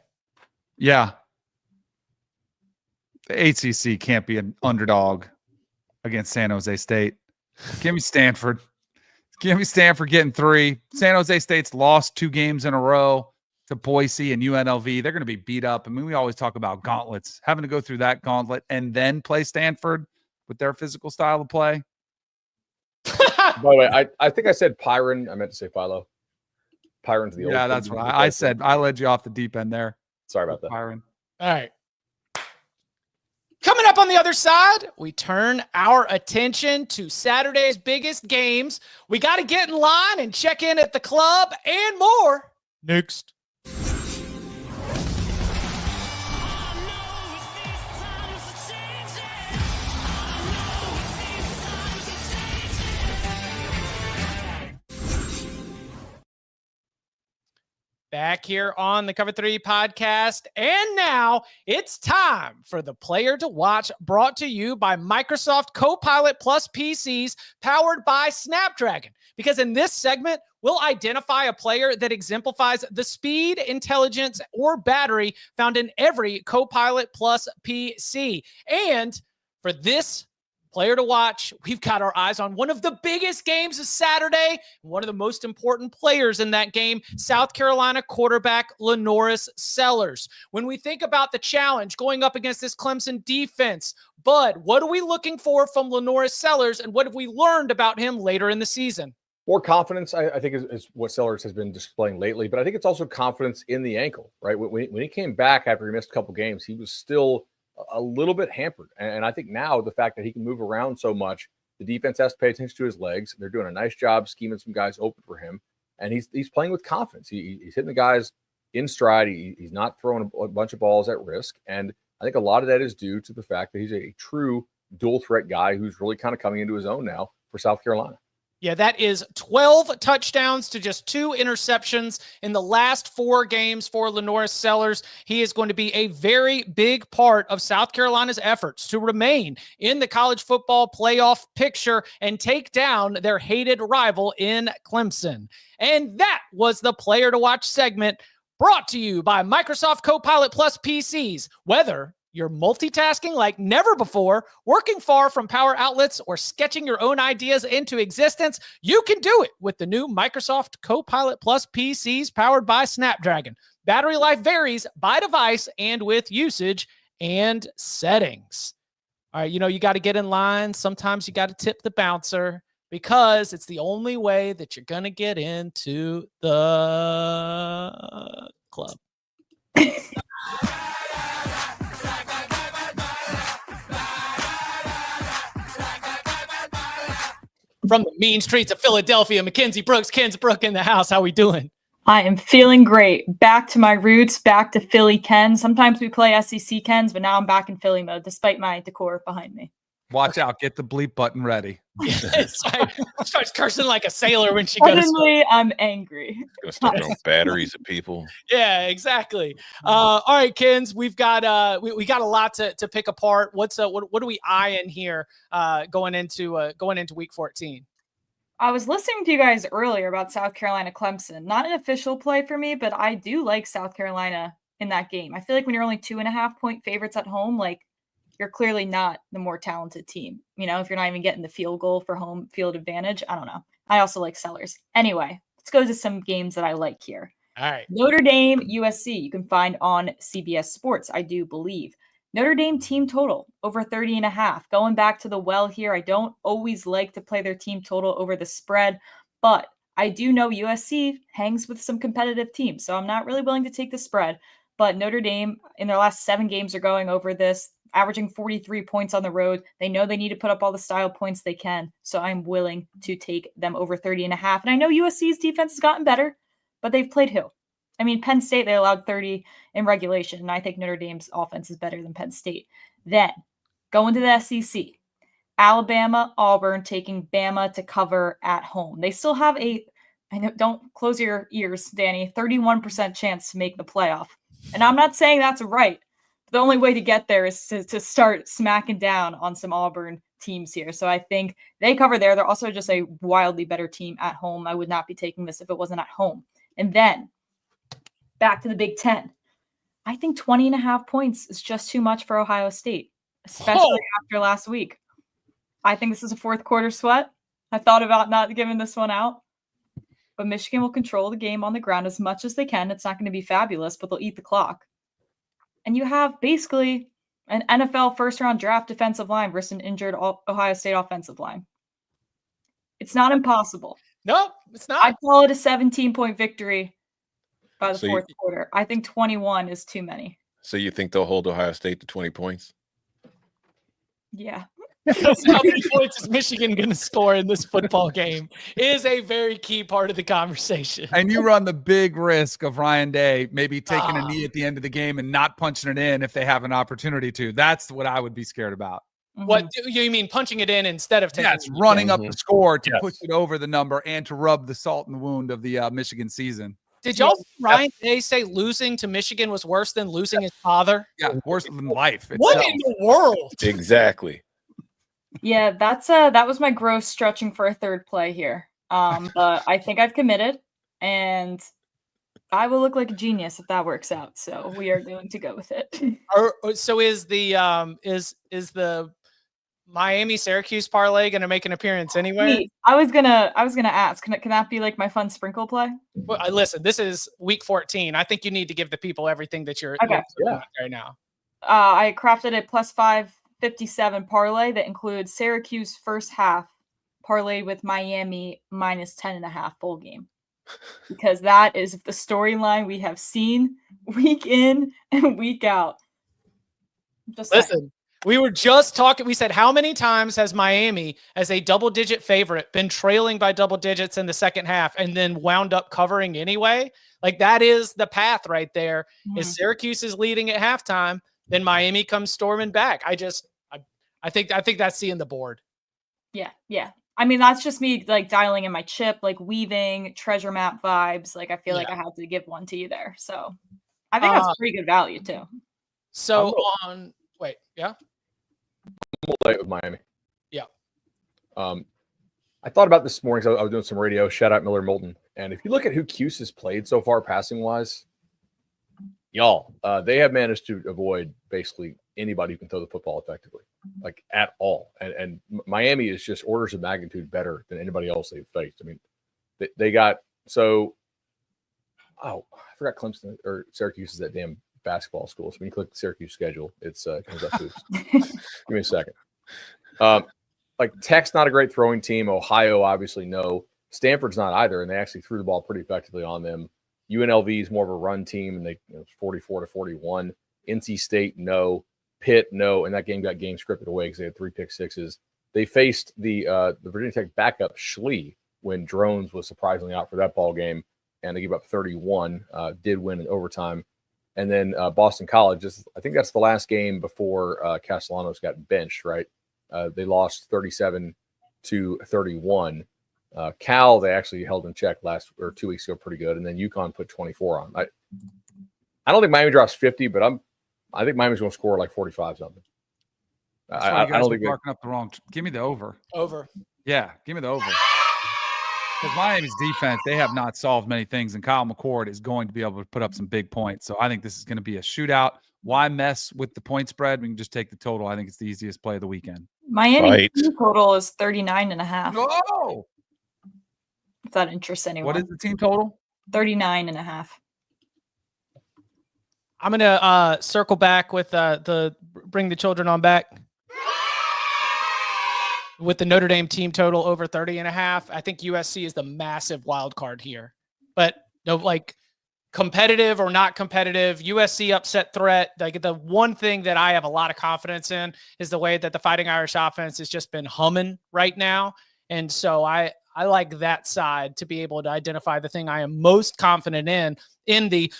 Yeah. The ACC can't be an underdog against San Jose State. Give me Stanford. Give me Stanford getting 3. San Jose State's lost 2 games in a row to Boise and UNLV. They're going to be beat up. I mean, we always talk about gauntlets, having to go through that gauntlet and then play Stanford with their physical style of play. By the way, I think I said Pyron. I meant to say Philo. Pyron's the old. Yeah, that's right. I said I led you off the deep end there. Sorry about that. Pyron. All right. Coming up on the other side, we turn our attention to Saturday's biggest games. We got to get in line and check in at the club and more. Next. Back here on the Cover 3 podcast. And now it's time for the player to watch, brought to you by Microsoft Copilot Plus PCs powered by Snapdragon. Because in this segment, we'll identify a player that exemplifies the speed, intelligence, or battery found in every Copilot Plus PC. And for this player to watch, we've got our eyes on one of the biggest games of Saturday, one of the most important players in that game, South Carolina quarterback LaNorris Sellers. When we think about the challenge going up against this Clemson defense, Bud, what are we looking for from LaNorris Sellers, and what have we learned about him later in the season? More confidence, I think, is what Sellers has been displaying lately, but I think it's also confidence in the ankle, right? When he came back after he missed a couple games, he was still a little bit hampered. And I think now the fact that he can move around so much, the defense has to pay attention to his legs. They're doing a nice job scheming some guys open for him. And he's playing with confidence. He's hitting the guys in stride. He's not throwing a bunch of balls at risk. And I think a lot of that is due to the fact that he's a true dual threat guy who's really kind of coming into his own now for South Carolina. Yeah, that is 12 touchdowns to just 2 interceptions in the last 4 games for LaNorris Sellers. He is going to be a very big part of South Carolina's efforts to remain in the college football playoff picture and take down their hated rival in Clemson. And that was the Player to Watch segment brought to you by Microsoft Copilot Plus PCs. Whether you're multitasking like never before, working far from power outlets, or sketching your own ideas into existence, you can do it with the new Microsoft Copilot Plus PCs powered by Snapdragon. Battery life varies by device and with usage and settings. All right, you got to get in line. Sometimes you got to tip the bouncer because it's the only way that you're going to get into the club. From the mean streets of Philadelphia, Mackenzie Brooks, Ken's Brook in the house. How we doing? I am feeling great. Back to my roots, back to Philly KENZ. Sometimes we play SEC KENZ, but now I'm back in Philly mode, despite my decor behind me. Watch out. Get the bleep button ready. Starts cursing like a sailor when she goes. Suddenly, I'm angry. Gonna start throwing batteries at people. Yeah, exactly. All right, Kenz, we've got we got a lot to pick apart. What are we eyeing here going into week 14? I was listening to you guys earlier about South Carolina Clemson. Not an official play for me, but I do like South Carolina in that game. I feel like when you're only 2.5 point favorites at home, like, you're clearly not the more talented team. If you're not even getting the field goal for home field advantage, I don't know. I also like Sellers. Anyway, let's go to some games that I like here. All right. Notre Dame, USC, you can find on CBS Sports, I do believe. Notre Dame team total over 30.5. Going back to the well here, I don't always like to play their team total over the spread, but I do know USC hangs with some competitive teams, so I'm not really willing to take the spread. But Notre Dame, in their last 7 games, are going over this, averaging 43 points on the road. They know they need to put up all the style points they can, so I'm willing to take them over 30.5. And I know USC's defense has gotten better, but they've played who? I mean, Penn State, they allowed 30 in regulation, and I think Notre Dame's offense is better than Penn State. Then, going to the SEC, Alabama-Auburn taking Bama to cover at home. They still have I know, don't close your ears, Danny, 31% chance to make the playoff. And I'm not saying that's right. The only way to get there is to start smacking down on some Auburn teams here. So I think they cover there. They're also just a wildly better team at home. I would not be taking this if it wasn't at home. And then, back to the Big Ten. I think 20.5 points is just too much for Ohio State, especially after last week. I think this is a fourth quarter sweat. I thought about not giving this one out, but Michigan will control the game on the ground as much as they can. It's not going to be fabulous, but they'll eat the clock. And you have basically an NFL first-round draft defensive line versus an injured Ohio State offensive line. It's not impossible. No, it's not. I'd call it a 17-point victory by the fourth quarter. I think 21 is too many. So you think they'll hold Ohio State to 20 points? Yeah. How many points is Michigan going to score in this football game is a very key part of the conversation. And you run the big risk of Ryan Day maybe taking a knee at the end of the game and not punching it in if they have an opportunity to. That's what I would be scared about. What do you mean, punching it in instead of taking it's running up the score to push it over the number and to rub the salt in the wound of the Michigan season. Did y'all Ryan Day say losing to Michigan was worse than losing his father? Yeah, worse than life itself. What in the world? Exactly. Yeah, that was my gross stretching for a third play here. But I think I've committed, and I will look like a genius if that works out. So we are going to go with it. So is the Miami Syracuse parlay going to make an appearance anywhere? Wait, I was gonna ask. Can that be like my fun sprinkle play? Well, listen, this is week 14. I think you need to give the people everything that you're okay. Right now. I crafted a plus 557 parlay that includes Syracuse first half parlayed with Miami minus 10.5 bowl game, because that is the storyline we have seen week in and week out. Listen. We were just talking. We said, how many times has Miami, as a double-digit favorite, been trailing by double digits in the second half and then wound up covering anyway? Like, that is the path right there. Is Syracuse is leading at halftime, then Miami comes storming back. I think that's seeing the board. Yeah. I mean, that's just me like dialing in my chip, like weaving treasure map vibes. Like, I feel like I have to give one to you there. So I think that's pretty good value too. So Late with Miami. Yeah. I thought about this morning. So I was doing some radio. Shout out Miller Moulton. And if you look at who Cuse has played so far, passing wise, they have managed to avoid basically anybody who can throw the football effectively, like at all. And Miami is just orders of magnitude better than anybody else they've faced. I mean, they got I forgot Clemson or Syracuse is that damn basketball school. So when you click the Syracuse schedule, it's comes up to give me a second. Like Tech's not a great throwing team. Ohio, obviously, no. Stanford's not either, and they actually threw the ball pretty effectively on them. UNLV is more of a run team, and they 44-41. NC State, no. Pitt, no. And that game got scripted away because they had 3 pick sixes. They faced the Virginia Tech backup Schlee when Drones was surprisingly out for that ball game, and they gave up 31. Did win in overtime. And then Boston College, I think that's the last game before Castellanos got benched, right? They lost 37-31. Cal, they actually held in check 2 weeks ago pretty good. And then UConn put 24 on. I don't think Miami drops 50, but I think Miami's going to score like 45 something. I don't think marking up the wrong. Give me the over. Over. Yeah, give me the over. Because Miami's defense, they have not solved many things, and Kyle McCord is going to be able to put up some big points. So I think this is going to be a shootout. Why mess with the point spread? We can just take the total. I think it's the easiest play of the weekend. Miami total is 39.5. Oh! that interests anyone. What is the team total? 39.5. I'm gonna circle back with the bring the children on back with the Notre Dame team total over 30.5. I think USC is the massive wild card here, but no, like competitive or not competitive, USC upset threat. Like the one thing that I have a lot of confidence in is the way that the Fighting Irish offense has just been humming right now. And so I like that side to be able to identify the thing I am most confident in the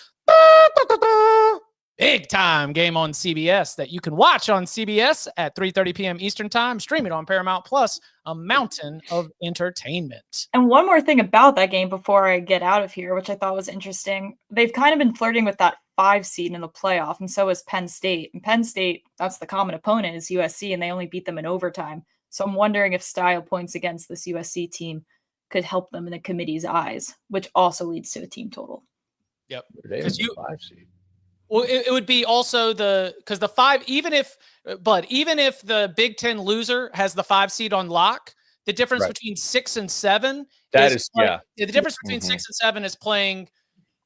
big time game on CBS that you can watch on CBS at 3:30 p.m. Eastern time, stream it on Paramount Plus, a mountain of entertainment. And one more thing about that game before I get out of here, which I thought was interesting. They've kind of been flirting with that 5 seed in the playoff, and so is Penn State. And Penn State, that's the common opponent, is USC, and they only beat them in overtime. So I'm wondering if style points against this USC team could help them in the committee's eyes, which also leads to a team total. Yep. Because you 5 seed. Well, it would be also because the 5, even if the Big Ten loser has the 5 seed on lock, the difference between 6 and 7 the difference between 6 and 7 is playing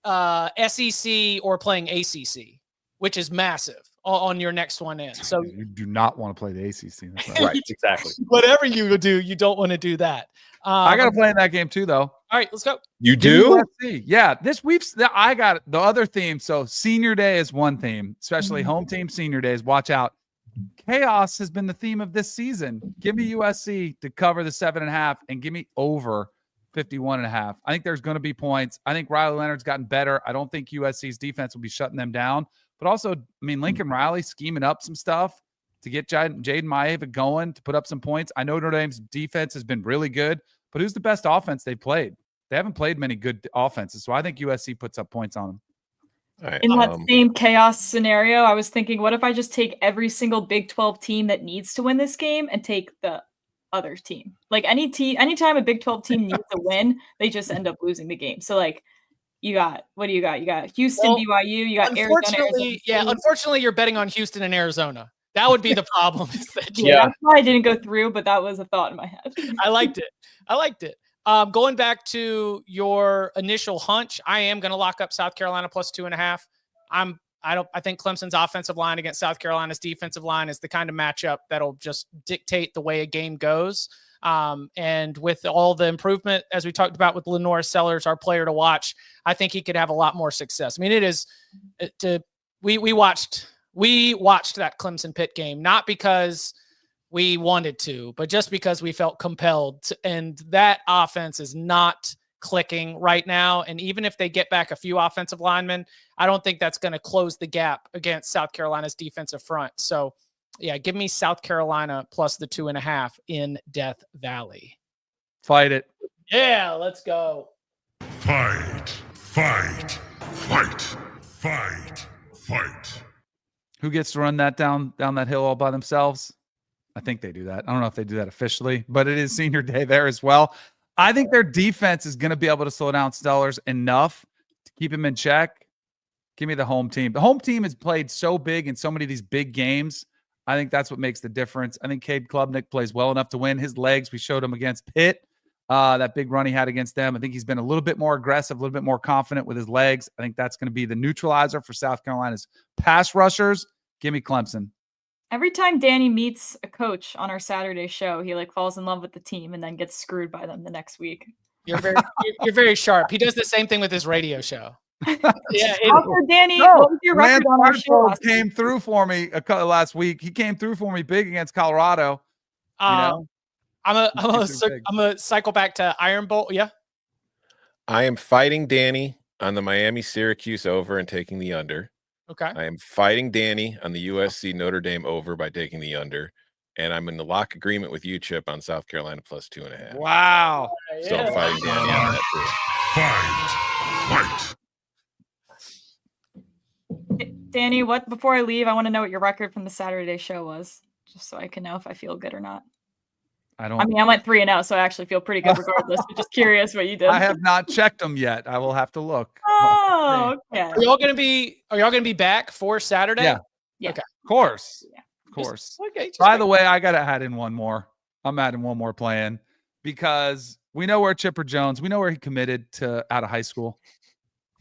SEC or playing ACC, which is massive on your next one in. So you do not want to play the ACC. That's right. Right, exactly. Whatever you do, you don't want to do that. I got to play in that game too, though. All right, let's go. You do? USC. Yeah, I got the other theme. So senior day is one theme, especially home team senior days. Watch out. Chaos has been the theme of this season. Give me USC to cover the 7.5 and give me over 51.5. I think there's going to be points. I think Riley Leonard's gotten better. I don't think USC's defense will be shutting them down. But also, I mean, Lincoln Riley scheming up some stuff to get Jaden Maeva going to put up some points. I know Notre Dame's defense has been really good, but who's the best offense they've played? They haven't played many good offenses, so I think USC puts up points on them. All right, In that same chaos scenario, I was thinking, what if I just take every single Big 12 team that needs to win this game and take the other team? Like anytime a Big 12 team needs a win, they just end up losing the game. So like, what do you got? You got Houston, BYU, you got Arizona. Unfortunately, you're betting on Houston and Arizona. That would be the problem. That's why I didn't go through, but that was a thought in my head. I liked it. Going back to your initial hunch, I am going to lock up South Carolina plus 2.5. I think Clemson's offensive line against South Carolina's defensive line is the kind of matchup that'll just dictate the way a game goes. And with all the improvement, as we talked about with Lenore Sellers, our player to watch, I think he could have a lot more success. I mean, we watched that Clemson Pitt game, not because we wanted to, but just because we felt compelled to, and that offense is not clicking right now. And even if they get back a few offensive linemen, I don't think that's going to close the gap against South Carolina's defensive front. So yeah, give me South Carolina plus the 2.5 in Death Valley. Fight it. Yeah, let's go. Fight. Who gets to run that down that hill all by themselves? I think they do that. I don't know if they do that officially, but it is senior day there as well. I think their defense is going to be able to slow down Stellars enough to keep him in check. Give me the home team. The home team has played so big in so many of these big games. I think that's what makes the difference. I think Cade Klubnik plays well enough to win. His legs, we showed him against Pitt, that big run he had against them. I think he's been a little bit more aggressive, a little bit more confident with his legs. I think that's going to be the neutralizer for South Carolina's pass rushers. Give me Clemson. Every time Danny meets a coach on our Saturday show, he like falls in love with the team and then gets screwed by them the next week. You're very sharp. He does the same thing with his radio show. Yeah. Also, Danny, what was your record on our show? Came through for me last week. He came through for me big against Colorado. I'm a cycle back to Iron Bowl. Yeah. I am fighting Danny on the Miami Syracuse over and taking the under. Okay. I am fighting Danny on the USC Notre Dame over by taking the under. And I'm in the lock agreement with you, Chip, on South Carolina plus 2.5. Wow. So I'm fighting Danny on that too. Fight. Danny, before I leave, I want to know what your record from the Saturday show was, just so I can know if I feel good or not. I went 3-0, so I actually feel pretty good regardless. But just curious what you did. I have not checked them yet. I will have to look. Oh, okay. Are y'all gonna be back for Saturday? Yeah. Okay. Of course. Yeah. Of course. Okay. By the way, I gotta add in one more. I'm adding one more plan because We know where Chipper Jones, we know where he committed to out of high school.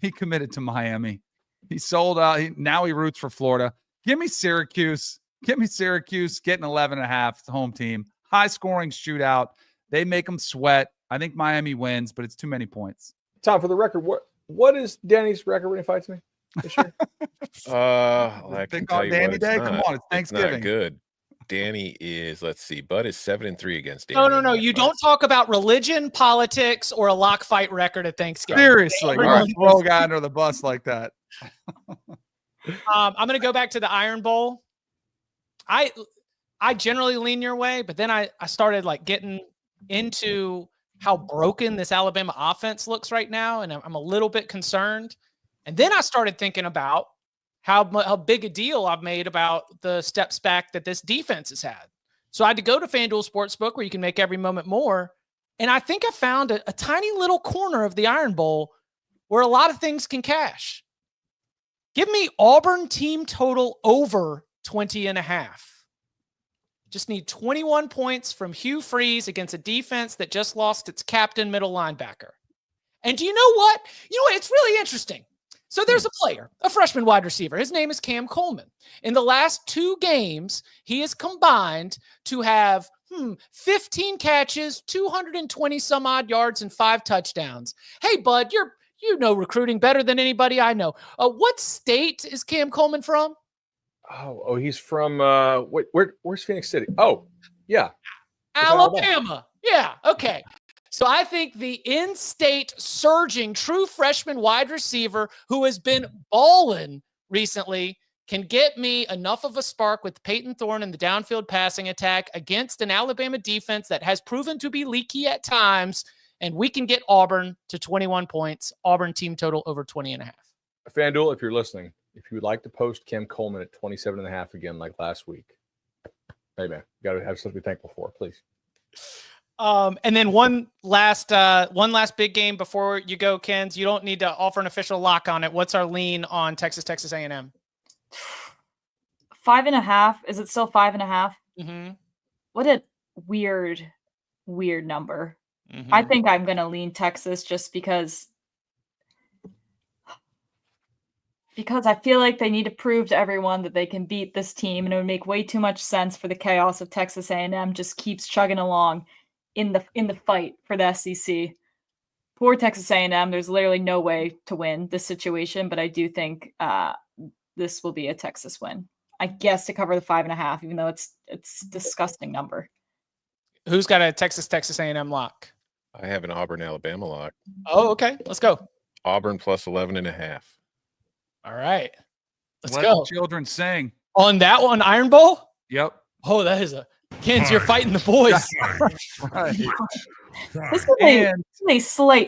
He committed to Miami. He sold out. Now he roots for Florida. Give me Syracuse. Give me Syracuse getting 11.5. It's the home team. High scoring shootout. They make them sweat. I think Miami wins, but it's too many points. Tom, for the record, what is Danny's record when he fights me this year? I can tell you Danny what, it's Day. not. Come on, it's It's Thanksgiving. not good. Danny is, let's see, Bud is 7-3 against Danny. No. You don't talk about religion, politics, or a lock fight record at Thanksgiving. Seriously, you Everyone don't throw a guy under the bus like that. I'm going to go back to the Iron Bowl. I generally lean your way, but then I started like getting into how broken this Alabama offense looks right now, and I'm a little bit concerned. And then I started thinking about how big a deal I've made about the steps back that this defense has had. So I had to go to FanDuel Sportsbook, where you can make every moment more. And I think I found a tiny little corner of the Iron Bowl where a lot of things can cash. Give me Auburn team total over 20.5. Just need 21 points from Hugh Freeze against a defense that just lost its captain middle linebacker. And do you know what? It's really interesting. So there's a player, a freshman wide receiver. His name is Cam Coleman. In the last 2 games, he has combined to have 15 catches, 220 some odd yards, and 5 touchdowns. Hey, bud, you know recruiting better than anybody I know. What state is Cam Coleman from? Oh, he's from where's Phoenix City? Oh, yeah. Alabama. Yeah, okay. So I think the in-state surging true freshman wide receiver who has been balling recently can get me enough of a spark with Peyton Thorne in the downfield passing attack against an Alabama defense that has proven to be leaky at times, and we can get Auburn to 21 points. Auburn team total over 20.5. FanDuel, if you're listening, if you would like to post Cam Coleman at 27.5 again like last week, hey man, you got to have something to be thankful for, please. And then one last big game before you go, Kenz. You don't need to offer an official lock on it. What's our lean on Texas A&M? 5.5. Is it still 5.5? Mm-hmm. What a weird number. Mm-hmm. I think I'm going to lean Texas just because I feel like they need to prove to everyone that they can beat this team, and it would make way too much sense for the chaos of Texas A&M just keeps chugging along in the fight for the SEC. Poor Texas A&M. There's literally no way to win this situation, but I do think this will be a Texas win. I guess to cover the 5.5, even though it's a disgusting number. Who's got a Texas A&M lock? I have an Auburn Alabama lock. Oh, okay. Let's go. Auburn plus 11.5. All right. Let's Let go. the children sing. On that one, Iron Bowl? Yep. Oh, that is Kenz, you're fighting the boys. Right. This is a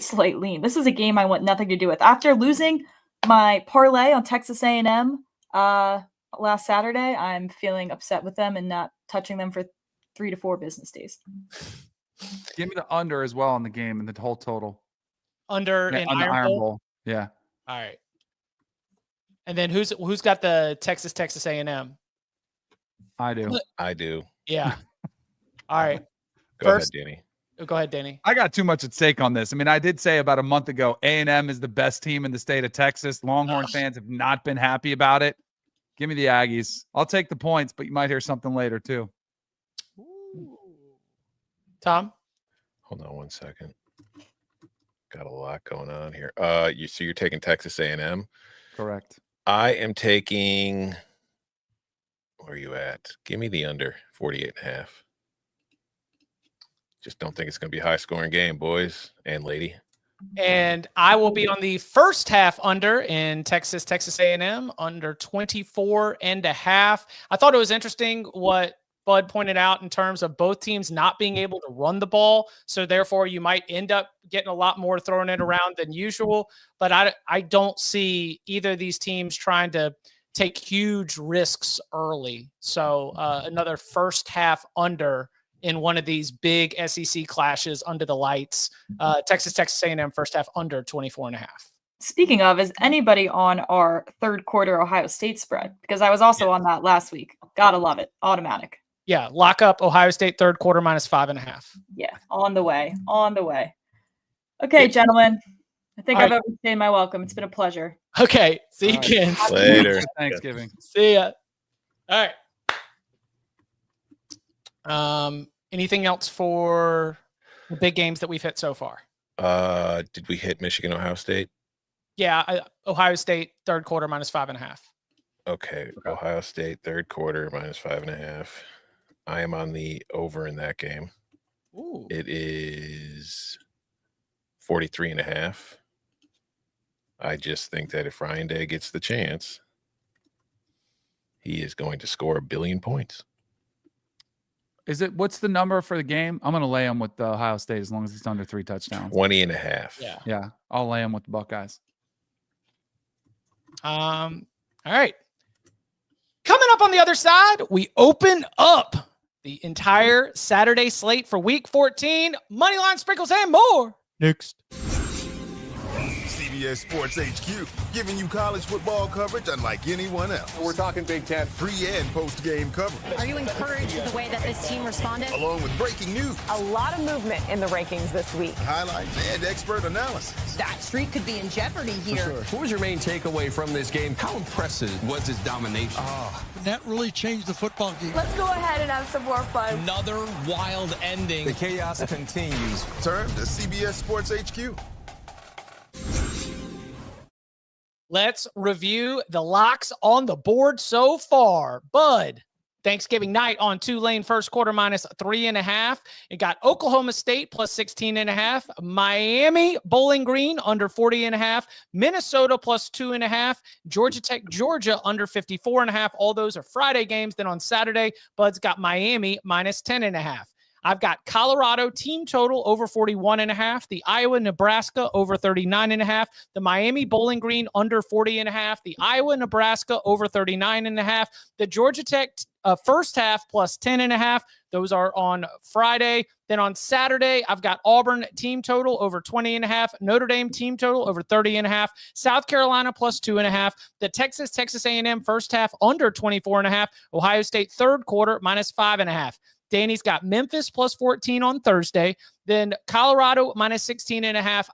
slight lean. This is a game I want nothing to do with. After losing my parlay on Texas A&M last Saturday, I'm feeling upset with them and not touching them for 3 to 4 business days. Give me the under as well on the game and the whole total. Under Yeah, in on the Iron Bowl? Yeah. All right. And then who's got the Texas A&M? I do. I do. Yeah. All right. Go ahead, Danny. Go ahead, Danny. I got too much at stake on this. I mean, I did say about a month ago, A&M is the best team in the state of Texas. Longhorn fans have not been happy about it. Give me the Aggies. I'll take the points, but you might hear something later too. Ooh. Tom? Hold on one second. Got a lot going on here. So you're taking Texas A&M? Correct. I am taking, where are you at? Give me the under 48.5. Just don't think it's going to be a high scoring game, boys and lady. And I will be on the first half under in Texas A&M under 24.5. I thought it was interesting what Bud pointed out in terms of both teams not being able to run the ball. So therefore you might end up getting a lot more throwing it around than usual. But I don't see either of these teams trying to take huge risks early. So another first half under in one of these big SEC clashes under the lights. Texas A&M first half under 24.5. Speaking of, is anybody on our third quarter Ohio State spread? Because I was also on that last week. Gotta love it. Automatic. Yeah, lock up Ohio State third quarter minus 5.5. Yeah, on the way. Okay, gentlemen. I think All I've right. overstayed my welcome. It's been a pleasure. Okay. See you, All right. Kens. Later. Good Thanksgiving. See ya. All right. Anything else for the big games that we've hit so far? Did we hit Michigan, Ohio State? Yeah, Ohio State third quarter -5.5. Okay. Ohio State third quarter -5.5. I am on the over in that game. Ooh. It is 43.5. I just think that if Ryan Day gets the chance, he is going to score 1 billion points. What's the number for the game? I'm going to lay him with Ohio State as long as it's under 3 touchdowns. 20.5. Yeah. I'll lay him with the Buckeyes. All right. Coming up on the other side, we open up the entire Saturday slate for week 14. Moneyline, sprinkles, and more. Next. CBS Sports HQ, giving you college football coverage unlike anyone else. We're talking Big Ten. Pre- and post-game coverage. Are you encouraged with the way that this team responded? Along with breaking news. A lot of movement in the rankings this week. Highlights and expert analysis. That streak could be in jeopardy here. Sure. What was your main takeaway from this game? How impressive was his domination? That really changed the football game. Let's go ahead and have some more fun. Another wild ending. The chaos continues. Turn to CBS Sports HQ. Let's review the locks on the board so far. Bud, Thanksgiving night on Tulane first quarter -3.5. It got Oklahoma State +16.5. Miami Bowling Green under 40.5. Minnesota +2.5. Georgia Tech, Georgia under 54.5. All those are Friday games. Then on Saturday, Bud's got Miami -10.5. I've got Colorado team total over 41.5. The Iowa, Nebraska over 39.5. The Miami Bowling Green under 40.5. The Iowa, Nebraska over 39.5. The Georgia Tech first half +10.5. Those are on Friday. Then on Saturday, I've got Auburn team total over 20.5. Notre Dame team total over 30.5. South Carolina +2.5. The Texas A&M first half under 24.5. Ohio State third quarter -5.5. Danny's got Memphis +14 on Thursday. Then Colorado -16.5.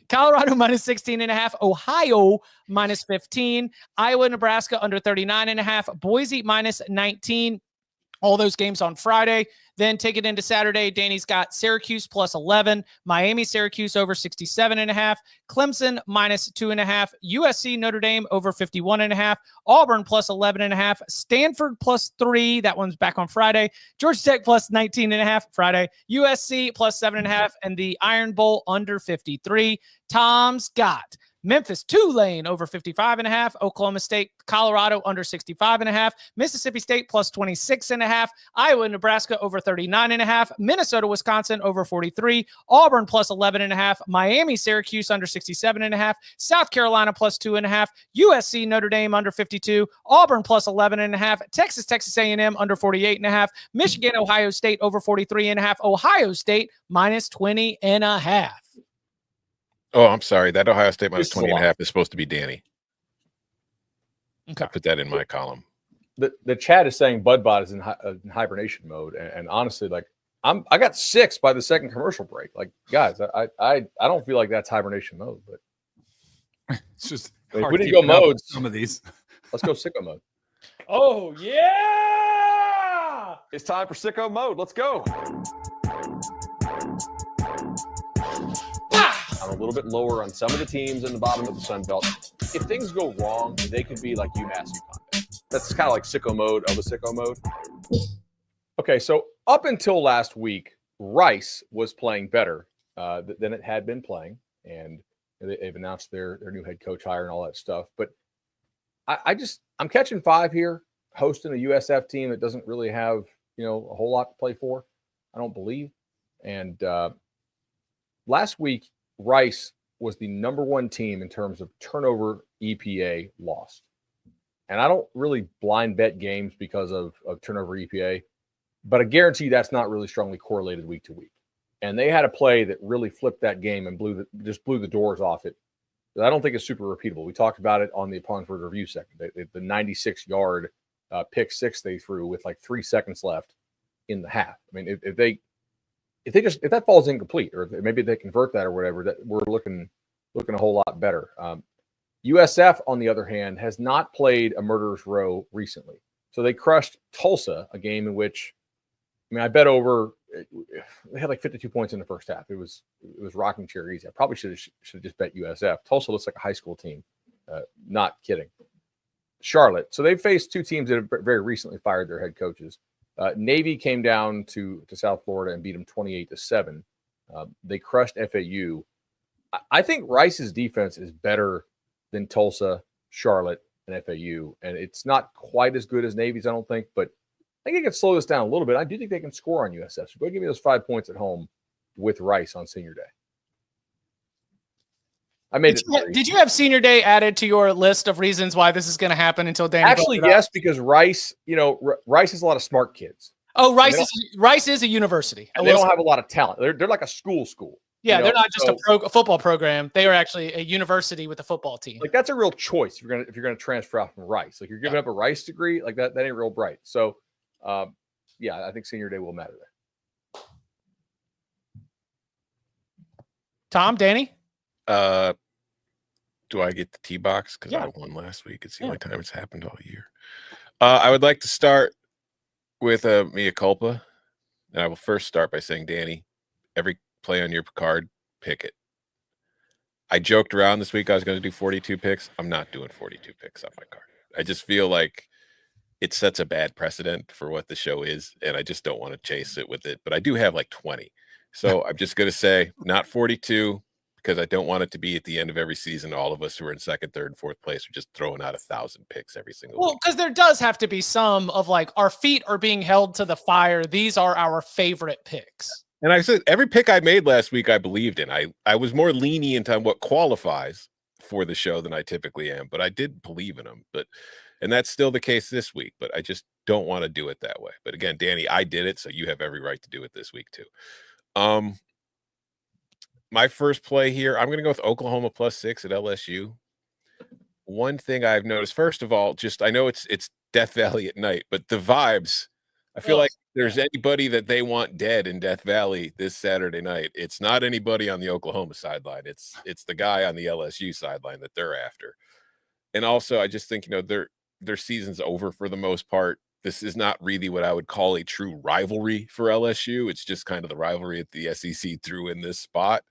Colorado -16.5. Ohio -15. Iowa, Nebraska under 39.5. Boise -19. All those games on Friday. Then take it into Saturday. Danny's got Syracuse +11. Miami, Syracuse over 67.5. Clemson -2.5. USC, Notre Dame over 51.5. Auburn +11.5. Stanford +3. That one's back on Friday. Georgia Tech +19.5 Friday. USC +7.5. And the Iron Bowl under 53. Tom's got Memphis, Tulane over 55.5. Oklahoma State, Colorado under 65.5. Mississippi State +26.5. Iowa, Nebraska over 39.5. Minnesota, Wisconsin over 43. Auburn +11.5. Miami, Syracuse under 67.5. South Carolina +2.5. USC, Notre Dame under 52. Auburn +11.5. Texas A&M under 48.5. Michigan, Ohio State over 43.5. Ohio State -20.5. Oh, I'm sorry. That Ohio State -20.5 is supposed to be Danny. Okay. I put that in my column. The chat is saying Budbot is in hibernation mode, and honestly, like I got 6 by the second commercial break. Like, guys, I don't feel like that's hibernation mode, but It's just if hard we didn't keeping go up with modes, some of these. let's go sicko mode. Oh, yeah! It's time for sicko mode. Let's go. I'm a little bit lower on some of the teams in the bottom of the Sun Belt. If things go wrong, they could be like UMass UConn. That's kind of like sicko mode of a sicko mode. Okay, so up until last week, Rice was playing better than it had been playing, and they've announced their new head coach hire and all that stuff. But I'm catching 5 here, hosting a USF team that doesn't really have a whole lot to play for, I don't believe. And last week, Rice was the #1 team in terms of turnover EPA lost. And I don't really blind bet games because of turnover EPA, but I guarantee that's not really strongly correlated week to week. And they had a play that really flipped that game and blew the doors off it. I don't think it's super repeatable. We talked about it on the Upon-Ford review second. The 96-yard pick six they threw with like 3 seconds left in the half. I mean, if they if that falls incomplete, or maybe they convert that or whatever, that we're looking a whole lot better. USF, on the other hand, has not played a murderer's row recently. So they crushed Tulsa, a game in which, I bet over. They had like 52 points in the first half. It was rocking chair easy. I probably should have just bet USF. Tulsa looks like a high school team. Not kidding. Charlotte. So they've faced two teams that have very recently fired their head coaches. Navy came down to South Florida and beat them 28-7. They crushed FAU. I think Rice's defense is better than Tulsa, Charlotte, and FAU, and it's not quite as good as Navy's, I don't think, but I think they can slow this down a little bit. I do think they can score on USF. So go ahead and give me those 5 points at home with Rice on Senior Day. I made Did you have Senior Day added to your list of reasons why this is going to happen until Danny? Actually, yes, because Rice, Rice has a lot of smart kids. Oh, Rice is a university. And they don't have a lot of talent. They're like a school. Yeah, they're not just a football program. They are actually a university with a football team. Like that's a real choice if you're gonna transfer out from Rice. Like you're giving up a Rice degree, like that ain't real bright. So, yeah, I think Senior Day will matter there. Tom, Danny, do I get the T box because I won last week? It's the only time it's happened all year. I would like to start with a mea culpa, and I will first start by saying, Danny, every play on your card, pick it. I joked around this week I was going to do 42 picks. I'm not doing 42 picks on my card. I just feel like it sets a bad precedent for what the show is, and I just don't want to chase it with it. But I do have like 20. So I'm just going to say not 42 because I don't want it to be at the end of every season. All of us who are in second, third, and fourth place are just throwing out 1,000 picks every single week. Well, because there does have to be some of like our feet are being held to the fire. These are our favorite picks. And I said every pick I made last week I believed in. I was more lenient on what qualifies for the show than I typically am, but I did believe in them. And that's still the case this week, but I just don't want to do it that way. But again, Danny, I did it, so you have every right to do it this week too. My first play here, I'm going to go with Oklahoma +6 at LSU. One thing I've noticed, first of all, just I know it's Death Valley at night, but the vibes, I feel like there's anybody that they want dead in Death Valley this Saturday night. It's not anybody on the Oklahoma sideline. It's the guy on the LSU sideline that they're after. And also, I just think, their season's over for the most part. This is not really what I would call a true rivalry for LSU. It's just kind of the rivalry that the SEC threw in this spot.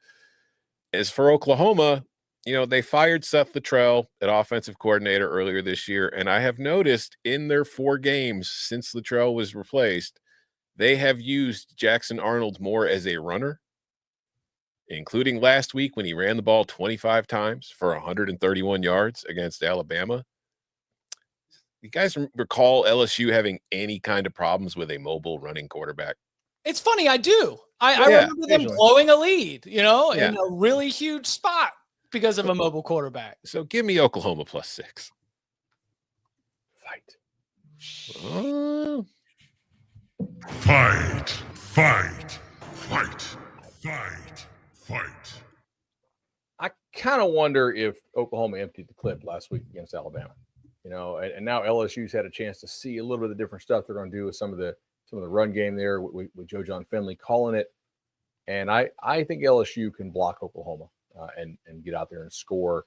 As for Oklahoma, they fired Seth Littrell at offensive coordinator earlier this year, and I have noticed in their 4 games since Littrell was replaced, they have used Jackson Arnold more as a runner, including last week when he ran the ball 25 times for 131 yards against Alabama. You guys recall LSU having any kind of problems with a mobile running quarterback? It's funny, I do. I remember them blowing a lead, in a really huge spot because of a mobile quarterback. So give me Oklahoma +6. Fight. Fight. I kind of wonder if Oklahoma emptied the clip last week against Alabama. And now LSU's had a chance to see a little bit of the different stuff they're going to do with some of the run game there with Joe John Finley calling it. And I think LSU can block Oklahoma and get out there and score.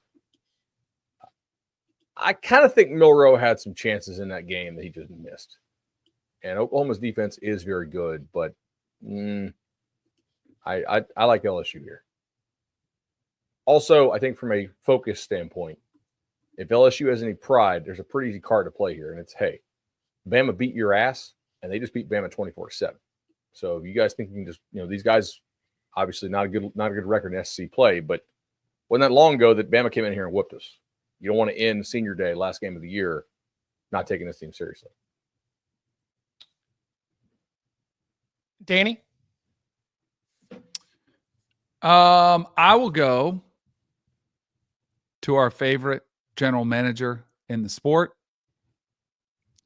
I kind of think Milroe had some chances in that game that he just missed. And Oklahoma's defense is very good, but I like LSU here. Also, I think from a focus standpoint, if LSU has any pride, there's a pretty easy card to play here, and it's, hey, Bama beat your ass, and they just beat Bama 24-7. So if you guys think you can just, these guys obviously not a good record in SEC play, but wasn't that long ago that Bama came in here and whooped us. You don't want to end Senior Day, last game of the year, not taking this team seriously. Danny? I will go to our favorite general manager in the sport.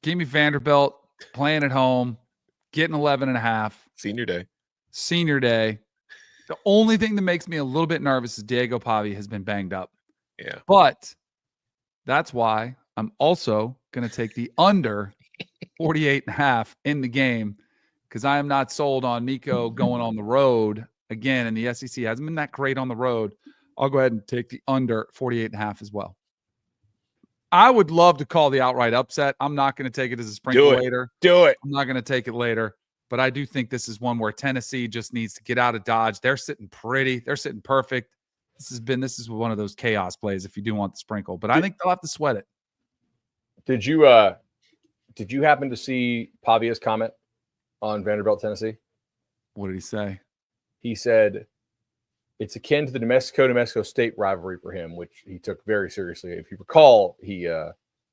Give me Vanderbilt playing at home, getting 11.5. Senior Day. The only thing that makes me a little bit nervous is Diego Pavi has been banged up. Yeah. But that's why I'm also going to take the under 48.5 in the game, because I am not sold on Nico going on the road again, and the SEC hasn't been that great on the road. I'll go ahead and take the under 48.5 as well. I would love to call the outright upset. I'm not going to take it as a sprinkle later. Do it. I'm not going to take it later. But I do think this is one where Tennessee just needs to get out of Dodge. They're sitting pretty. They're sitting perfect. This is one of those chaos plays if you do want the sprinkle. But I think they'll have to sweat it. Did you happen to see Pavia's comment on Vanderbilt, Tennessee? What did he say? He said it's akin to the New Mexico State rivalry for him, which he took very seriously. If you recall, he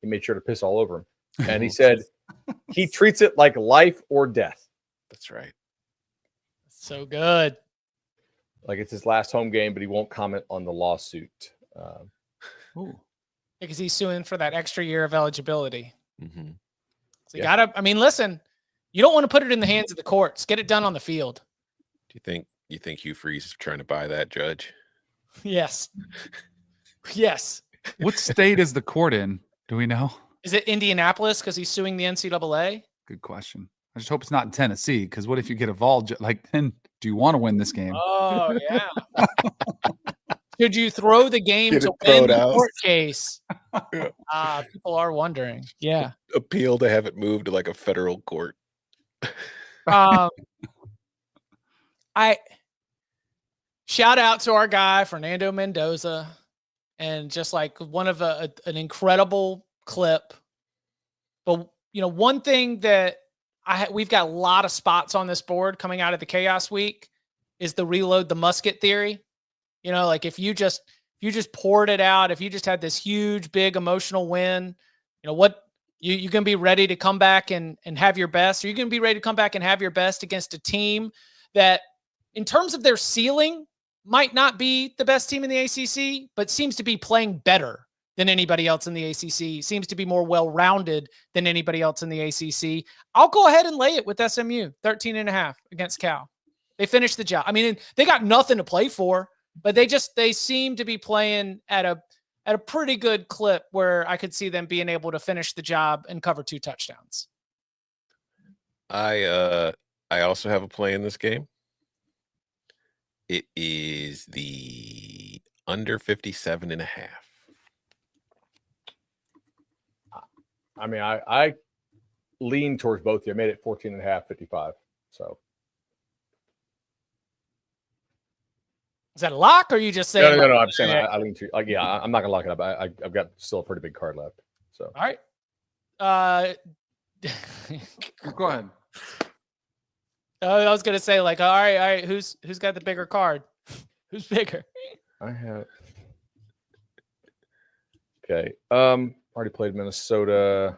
made sure to piss all over him. And he said he treats it like life or death. That's right. So good. Like it's his last home game, but he won't comment on the lawsuit. Because he's suing for that extra year of eligibility. Mm-hmm. So you gotta, I mean, listen, you don't want to put it in the hands of the courts. Get it done on the field. Do you think Hugh Freeze is trying to buy that, Judge? Yes. Yes. What state is the court in? Do we know? Is it Indianapolis because he's suing the NCAA? Good question. I just hope it's not in Tennessee, because what if you get a vol? Like, then do you want to win this game? Oh, yeah. Should you throw the game Get to it thrown win the out. court case? People are wondering. Yeah. Appeal to have it moved to like a federal court. I shout out to our guy, Fernando Mendoza, and just like one of an incredible clip. But, you know, one thing that we've got a lot of spots on this board coming out of the chaos week is the reload the musket theory. You know, like if you just poured it out, if you just had this huge, big emotional win, you know, what you can be ready to come back and have your best, or you can be ready to come back and have your best against a team that in terms of their ceiling might not be the best team in the ACC, but seems to be playing better than anybody else in the ACC, seems to be more well-rounded than anybody else in the ACC. I'll go ahead and lay it with SMU, 13.5 against Cal. They finished the job. I mean, they got nothing to play for, but they seem to be playing at a pretty good clip where I could see them being able to finish the job and cover 2 touchdowns. I also have a play in this game. It is the under 57.5. I mean, I lean towards both here. I made it 14.5, 55. So is that a lock, or are you just saying? No. I'm saying I lean to, like, yeah, I'm not gonna lock it up. I've got still a pretty big card left. So all right. Go ahead. I was gonna say, like, all right. Who's got the bigger card? Who's bigger? I have. Okay. Already played Minnesota.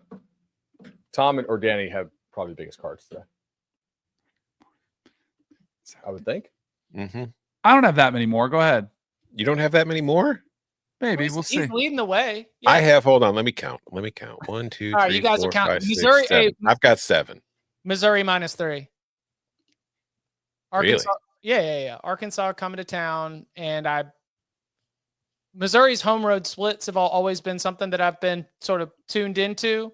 Tom or Danny have probably the biggest cards today, I would think. Mm-hmm. I don't have that many more. Go ahead. You don't have that many more? Maybe. We'll see. He's leading the way. Yeah. I have. Hold on. Let me count. 1, 2, all right, 3, you guys 4, are counting. 5, 6, Missouri. 7. I've got 7. Missouri -3. Really? Arkansas. Yeah. Arkansas coming to town, and Missouri's home road splits have always been something that I've been sort of tuned into.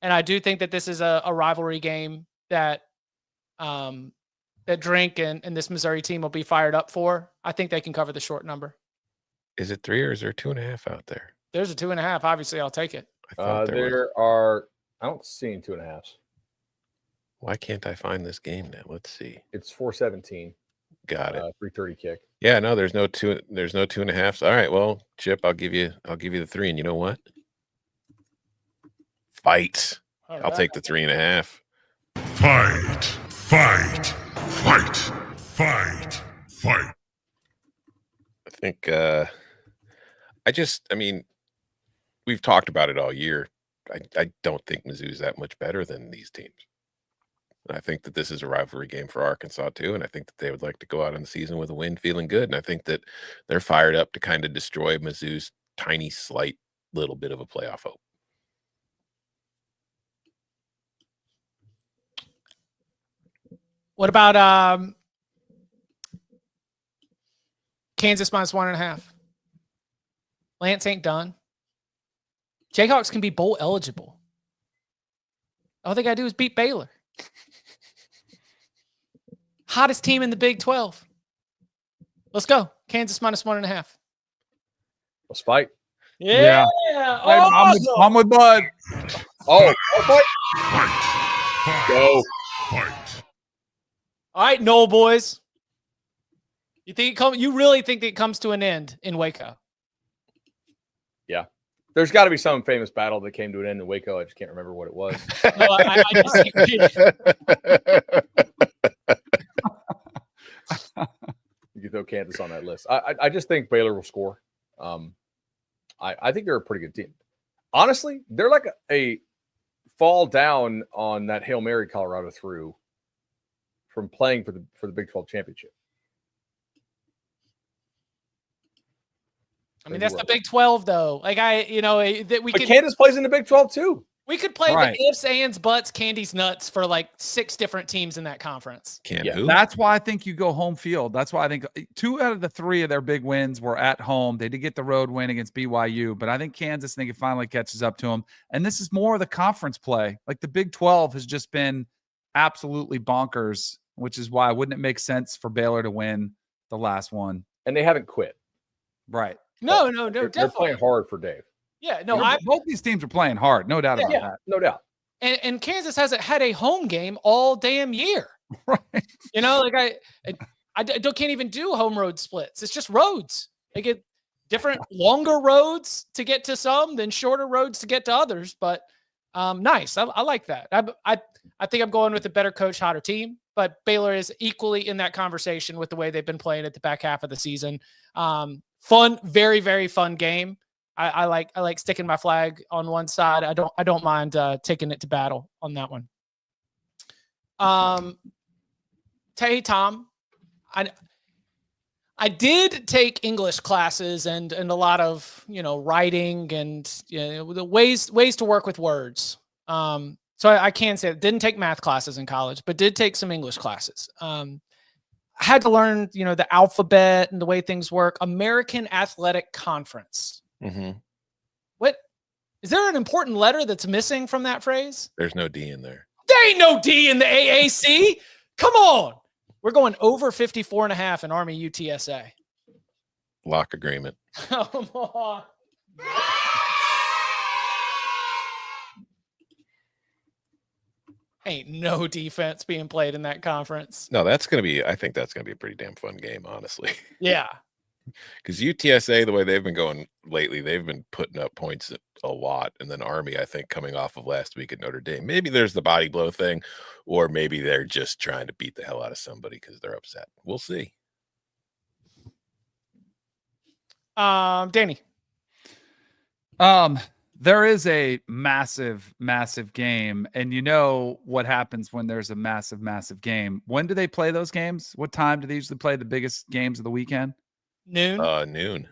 And I do think that this is a rivalry game that that Drink and this Missouri team will be fired up for. I think they can cover the short number. Is it 3 or is there 2.5 out there? There's a 2.5. Obviously, I'll take it. I don't see any 2.5s. Why can't I find this game now? Let's see. It's 417. Got it. 330 kick. Yeah, no, there's no 2.5s. All right, well, Chip, I'll give you the 3, and you know what? Fight. I'll take the 3.5. Fight. I think I mean, we've talked about it all year. I don't think Mizzou's that much better than these teams. And I think that this is a rivalry game for Arkansas too, and I think that they would like to go out on the season with a win feeling good, and I think that they're fired up to kind of destroy Mizzou's tiny, slight little bit of a playoff hope. What about Kansas -1.5? Lance ain't done. Jayhawks can be bowl eligible. All they got to do is beat Baylor. Hottest team in the Big 12. Let's go. Kansas -1.5. Let's fight. Yeah. I'm with Bud. Oh, fight. Go. All right, Noel boys. You really think that it comes to an end in Waco? Yeah. There's got to be some famous battle that came to an end in Waco. I just can't remember what it was. No, I You can throw Kansas on that list. I just think Baylor will score. I think they're a pretty good team. Honestly, they're like a fall down on that Hail Mary Colorado threw from playing for the Big 12 championship. I mean, that's the Big 12, though. Like Kansas plays in the Big 12 too. We could play the ifs, ands, buts, candies, nuts for like 6 different teams in that conference. That's why I think you go home field. That's why I think 2 out of the 3 of their big wins were at home. They did get the road win against BYU, but I think Kansas, it finally catches up to them. And this is more of the conference play. Like the Big 12 has just been absolutely bonkers, which is why wouldn't it make sense for Baylor to win the last one? And they haven't quit. Right. No, They're definitely playing hard for Dave. Yeah, no, both these teams are playing hard, no doubt about that. No doubt. And Kansas hasn't had a home game all damn year. Right. I can't even do home road splits. It's just roads. They get different longer roads to get to some, then shorter roads to get to others. But nice. I like that. I think I'm going with a better coach, hotter team. But Baylor is equally in that conversation with the way they've been playing at the back half of the season. Fun, very, very fun game. I like sticking my flag on one side. I don't mind taking it to battle on that one. Hey Tom, I did take English classes and a lot of writing and the ways to work with words. So I can say didn't take math classes in college, but did take some English classes. I had to learn the alphabet and the way things work. American Athletic Conference. Mm-hmm. What is there an important letter that's missing from that phrase? There's no D in there. There ain't no D in the AAC. Come on. We're going over 54.5 in Army UTSA. Lock agreement. Come on. Ain't no defense being played in that conference. No, I think that's going to be a pretty damn fun game, honestly. Yeah. Because UTSA, the way they've been going lately, they've been putting up points a lot. And then Army, I think, coming off of last week at Notre Dame. Maybe there's the body blow thing, or maybe they're just trying to beat the hell out of somebody because they're upset. We'll see. Danny. There is a massive, massive game. And you know what happens when there's a massive, massive game. When do they play those games? What time do they usually play the biggest games of the weekend? Noon. Noon.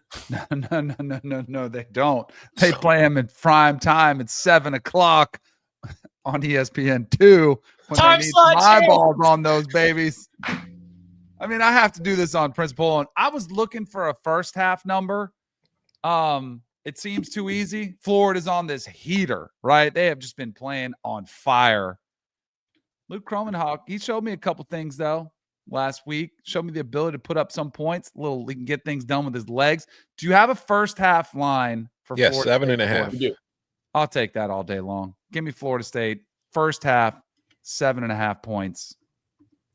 No, they don't. They play them in prime time at 7:00 on ESPN2 when Time they need slot some eyeballs on those babies. I mean, I have to do this on principle. And I was looking for a first half number. It seems too easy. Florida's on this heater, right? They have just been playing on fire. Luke Kromenhoek, he showed me a couple things though. Last week, showed me the ability to put up some points. He can get things done with his legs. Do you have a first half line for Yes, Florida 7.5. We do. I'll take that all day long. Give me Florida State. First half, 7.5 points.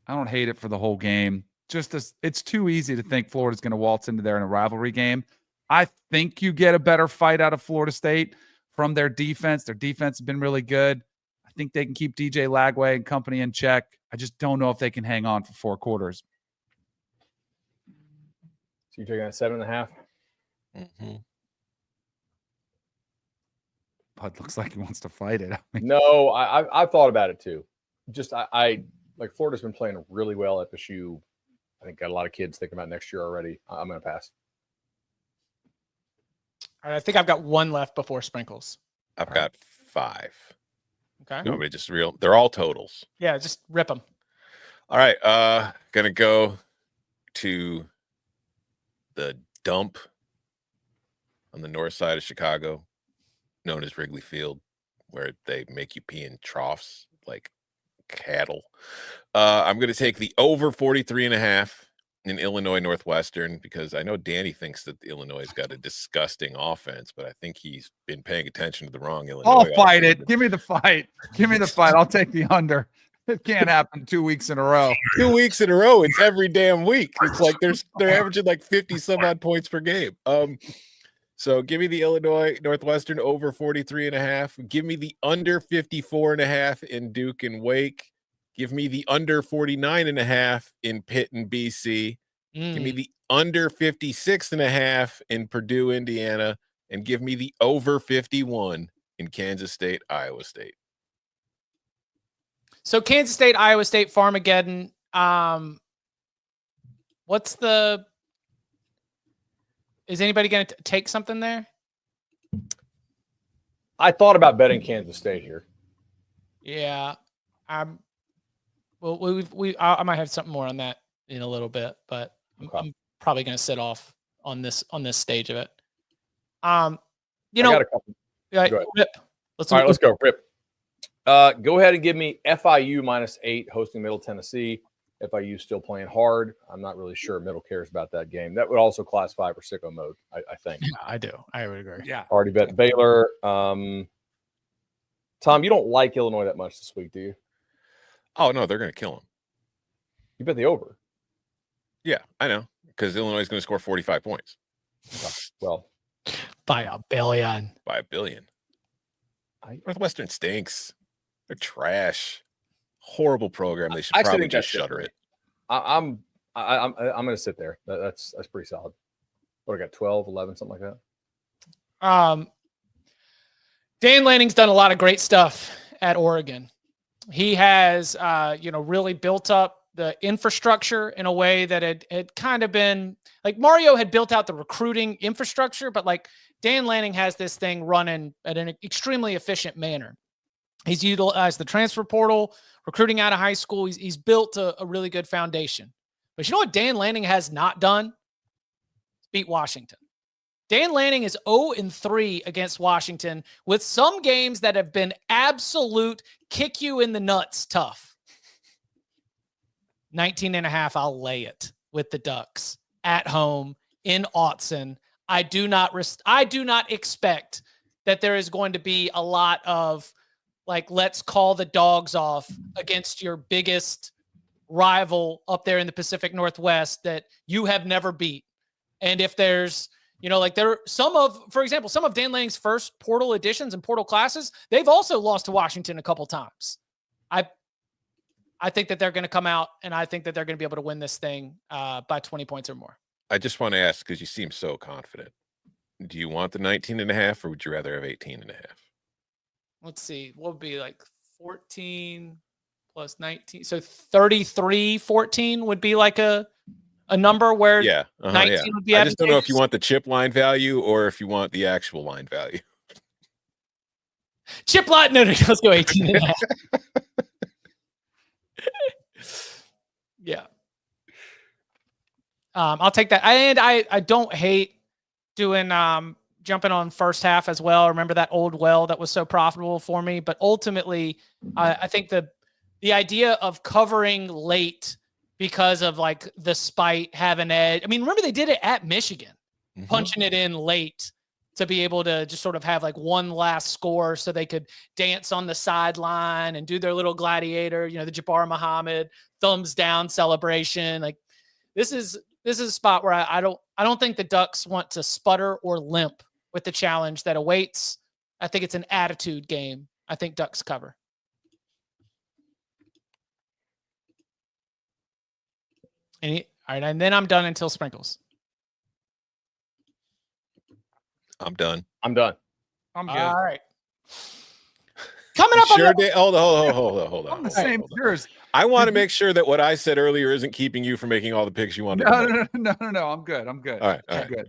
I don't hate it for the whole game. It's too easy to think Florida's going to waltz into there in a rivalry game. I think you get a better fight out of Florida State from their defense. Their defense has been really good. I think they can keep DJ Lagway and company in check. I just don't know if they can hang on for 4 quarters. So you're taking a 7.5? Mm-hmm. Bud looks like he wants to fight it. No, I've thought about it too. Just I like Florida's been playing really well at FSU. I think got a lot of kids thinking about next year already. I'm going to pass. All right, I think I've got one left before sprinkles. I've got 5. Okay. Nobody just real. They're all totals. Yeah, just rip them. All right. Gonna go to the dump on the north side of Chicago, known as Wrigley Field, where they make you pee in troughs, like cattle. I'm going to take the over 43.5 in Illinois Northwestern because I know Danny thinks that Illinois has got a disgusting offense, but I think he's been paying attention to the wrong Illinois. I'll fight it. Give me the fight. Give me the fight. I'll take the under. It can't happen 2 weeks in a row. 2 weeks in a row. It's every damn week. It's like they're averaging like 50 some odd points per game. So give me the Illinois Northwestern over 43.5. Give me the under 54.5 in Duke and Wake. Give me the under 49.5 in Pitt and BC. Give me the under 56.5 in Purdue, Indiana, and give me the over 51 in Kansas State, Iowa State. So Kansas State, Iowa State, Farmageddon. Is anybody going to take something there? I thought about betting Kansas State here. Yeah. I might have something more on that in a little bit, but I'm probably going to sit off on this stage of it. I got a couple. Yeah, Rip. Let's go. Rip. Go ahead and give me FIU -8 hosting Middle Tennessee. FIU still playing hard. I'm not really sure Middle cares about that game. That would also classify for sicko mode, I think. Yeah, I do. I would agree. Yeah. Already bet Baylor. Tom, you don't like Illinois that much this week, do you? Oh, no, they're going to kill them. You bet the over. Yeah, I know, because Illinois is going to score 45 points. Well, by a billion. By a billion. Northwestern stinks. They're trash. Horrible program. They should probably just shutter it. I'm going to sit there. That's pretty solid. What, I got 12, 11, something like that? Dan Lanning's done a lot of great stuff at Oregon. He has, really built up the infrastructure in a way that had kind of been like Mario had built out the recruiting infrastructure, but like Dan Lanning has this thing running at an extremely efficient manner. He's utilized the transfer portal, recruiting out of high school. He's built a really good foundation. But you know what Dan Lanning has not done? Beat Washington. Dan Lanning is 0-3 against Washington with some games that have been absolute kick you in the nuts tough. 19.5, I'll lay it with the Ducks at home in Autzen. I do not expect that there is going to be a lot of like, let's call the dogs off against your biggest rival up there in the Pacific Northwest that you have never beat. And if there's, for example, some of Dan Lanning's first portal editions and portal classes, they've also lost to Washington a couple times. I think that they're going to come out, and I think that they're going to be able to win this thing by 20 points or more. I just want to ask, because you seem so confident. Do you want the 19.5 or would you rather have 18.5? Let's see. What would be like 14 plus 19? So 33-14 would be like a number where 19 would be. I just don't know if you want the chip line value or if you want the actual line value. Chip line? No, let's go 18.5. Yeah. I'll take that. And I don't hate doing jumping on first half as well. Remember that old well that was so profitable for me. But ultimately, I think the idea of covering late because of like the spite having edge. I mean, remember they did it at Michigan, punching it in late to be able to just sort of have like one last score so they could dance on the sideline and do their little gladiator, the Jabbar Muhammad thumbs down celebration. Like this is a spot where I don't think the Ducks want to sputter or limp with the challenge that awaits. I think it's an attitude game. I think Ducks cover. All right, and then I'm done until sprinkles. I'm done. I'm good. All right. Coming up sure on the hold on. I'm the same as yours. I want to make sure that what I said earlier isn't keeping you from making all the picks you wanted. No. I'm good. All right. Good.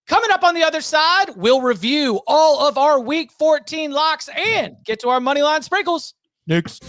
Coming up on the other side, we'll review all of our Week 14 locks and get to our Moneyline sprinkles next.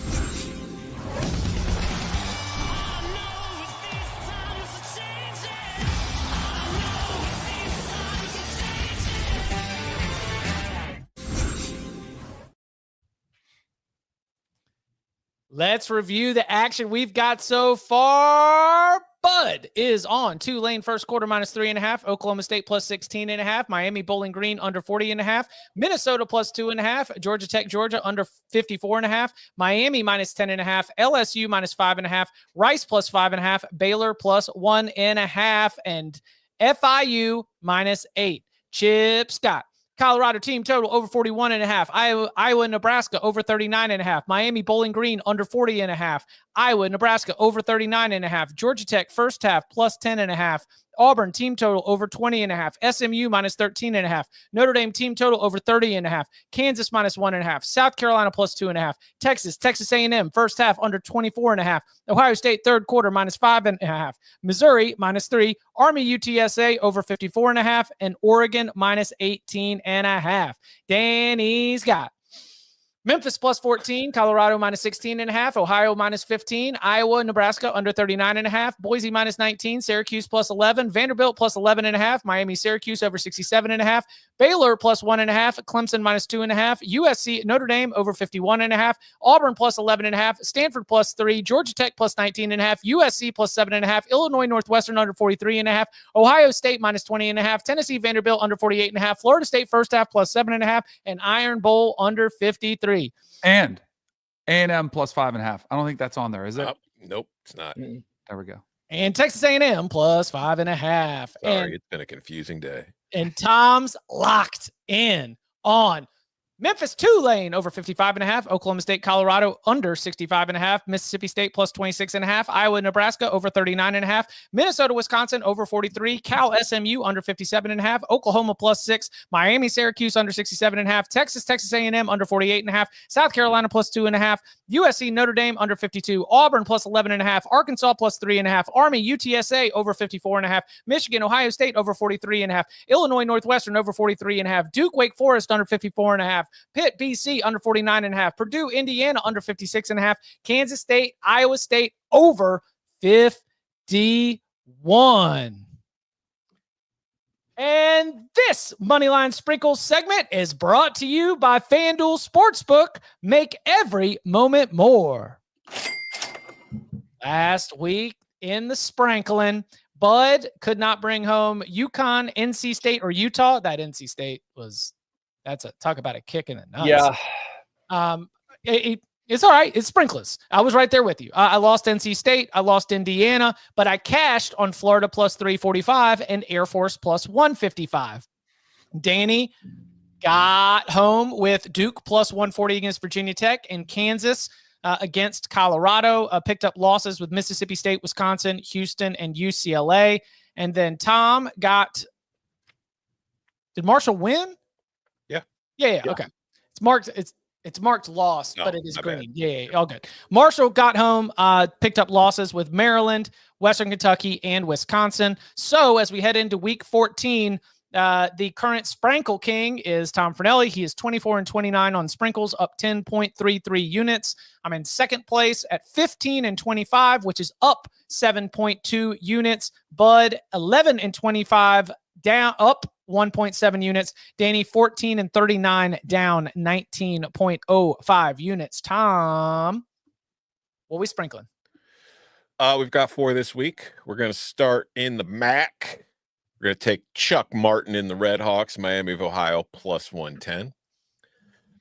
Let's review the action we've got so far. Bud is on Tulane first quarter -3.5. Oklahoma State +16.5. Miami Bowling Green under 40.5. Minnesota +2.5. Georgia Tech, Georgia under 54.5. Miami -10.5. LSU -5.5. Rice +5.5. Baylor +1.5. And FIU -8. Chip Scott. Colorado team total over 41.5. Iowa, Nebraska over 39.5. Miami Bowling Green under 40.5. Iowa, Nebraska over 39.5. Georgia Tech first half +10.5. Auburn team total over 20.5. SMU -13.5. Notre Dame team total over 30.5. Kansas -1.5. South Carolina +2.5. Texas A&M first half under 24.5. Ohio State third quarter -5.5. Missouri -3. Army UTSA over 54.5. And Oregon -18.5. Danny's got Memphis +14, Colorado -16.5, Ohio -15, Iowa, Nebraska under 39.5, Boise -19, Syracuse +11, Vanderbilt +11.5, Miami, Syracuse over 67.5, Baylor +1.5, Clemson -2.5, USC, Notre Dame over 51.5, Auburn +11.5, Stanford +3, Georgia Tech +19.5, USC +7.5, Illinois Northwestern under 43.5, Ohio State -20.5, Tennessee, Vanderbilt under 48.5, Florida State first half +7.5, and Iron Bowl under 53. And A&M +5.5. I don't think that's on there, is it? Nope, it's not. There we go. And Texas A&M +5.5. Sorry, it's been a confusing day. And Tom's locked in on Memphis Tulane over 55.5. Oklahoma State, Colorado under 65.5. Mississippi State +26.5. Iowa, Nebraska over 39.5. Minnesota, Wisconsin over 43. Cal, SMU under 57.5. Oklahoma +6. Miami, Syracuse under 67.5. Texas A&M under 48.5. South Carolina +2.5. USC, Notre Dame under 52. Auburn +11.5. Arkansas +3.5. Army, UTSA over 54.5. Michigan, Ohio State over 43.5. Illinois Northwestern over 43.5. Duke, Wake Forest under 54.5. Pitt, BC under 49.5. Purdue, Indiana under 56.5. Kansas State, Iowa State over 51. And this Moneyline Sprinkles segment is brought to you by FanDuel Sportsbook. Make every moment more. Last week in the sprinkling, Bud could not bring home UConn, NC State, or Utah. That NC State was... That's a talk about a kick in the nuts. Yeah. It's all right. It's sprinkless. I was right there with you. I lost NC State. I lost Indiana, but I cashed on Florida +345 and Air Force +155. Danny got home with Duke +140 against Virginia Tech and Kansas against Colorado. Picked up losses with Mississippi State, Wisconsin, Houston, and UCLA. And then Tom got... Did Marshall win? Yeah. Okay. It's marked loss, but it is green. Yeah. All good. Marshall got home, picked up losses with Maryland, Western Kentucky, and Wisconsin. So as we head into week 14, the current Sprinkle King is Tom Fornelli. He is 24-29 on sprinkles, up 10.33 units. I'm in second place at 15-25, which is up 7.2 units. Bud 11-25, down up 1.7 units. Danny 14-39, down 19.05 units. Tom, what are we sprinkling? We've got 4 this week. We're going to start in the MAC. We're going to take Chuck Martin in the Red Hawks, Miami of Ohio, +110.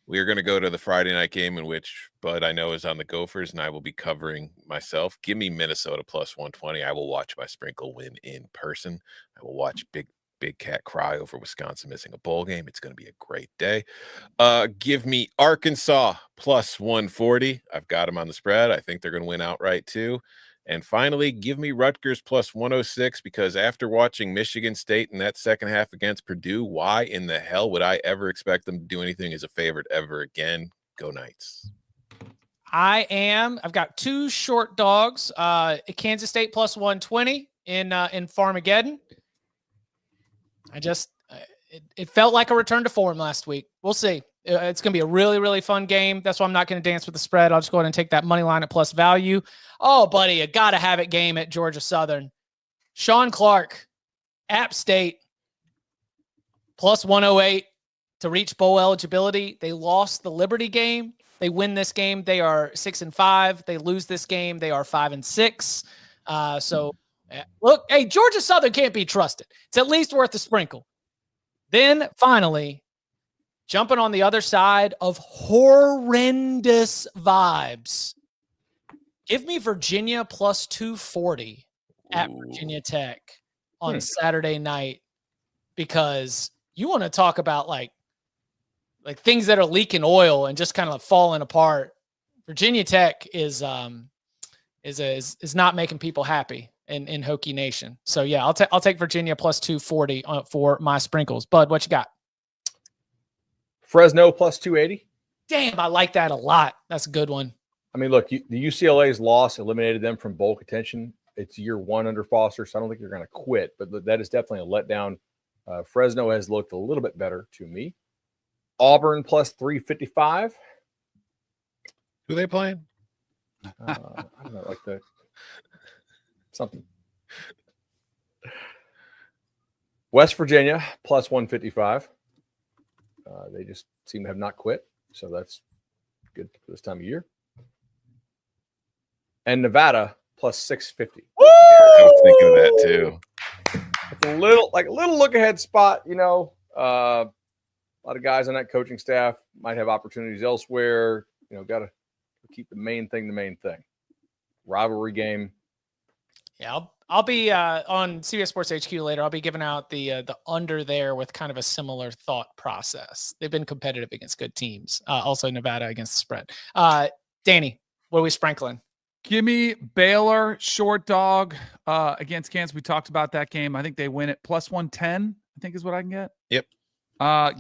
We are going to go to the Friday night game in which Bud, I know, is on the Gophers, and I will be covering myself. Give me Minnesota +120. I will watch my sprinkle win in person. I will watch Big Cat cry over Wisconsin missing a bowl game. It's going to be a great day. Give me Arkansas +140. I've got them on the spread. I think they're going to win outright too. And finally, give me Rutgers +106, because after watching Michigan State in that second half against Purdue, why in the hell would I ever expect them to do anything as a favorite ever again? Go Knights. I've got 2 short dogs. Kansas State +120 in Farmageddon. It felt like a return to form last week. We'll see. It's going to be a really, really fun game. That's why I'm not going to dance with the spread. I'll just go ahead and take that money line at plus value. Oh, buddy, you got to have it game at Georgia Southern. Sean Clark, App State, +108 to reach bowl eligibility. They lost the Liberty game. They win this game, they are 6-5. They lose this game, they are 5-6. Look, hey, Georgia Southern can't be trusted. It's at least worth a sprinkle. Then finally, jumping on the other side of horrendous vibes, give me Virginia plus 240 at Virginia Tech on Saturday night, because you want to talk about like things that are leaking oil and just kind of falling apart. Virginia Tech is not making people happy in Hokie Nation. So yeah, I'll take Virginia plus 240 for my sprinkles. Bud, what you got? Fresno plus 280. Damn, I like that a lot. That's a good one. I mean, look, the UCLA's loss eliminated them from bowl contention. It's year one under Foster, so I don't think they're going to quit, but that is definitely a letdown. Fresno has looked a little bit better to me. Auburn plus 355. Who they playing? I don't know, like something. West Virginia plus 155. They just seem to have not quit, so that's good for this time of year. And Nevada plus 650. I was thinking of that too. It's a little look ahead spot, you know. A lot of guys on that coaching staff might have opportunities elsewhere. You know, got to keep the main thing. Rivalry game. Yeah, I'll be on CBS Sports HQ later. I'll be giving out the under there with kind of a similar thought process. They've been competitive against good teams. Also Nevada against the spread. Danny, what are we sprinkling? Give me Baylor short dog against Kansas. We talked about that game. I think they win it plus 110, I think is what I can get. Yep.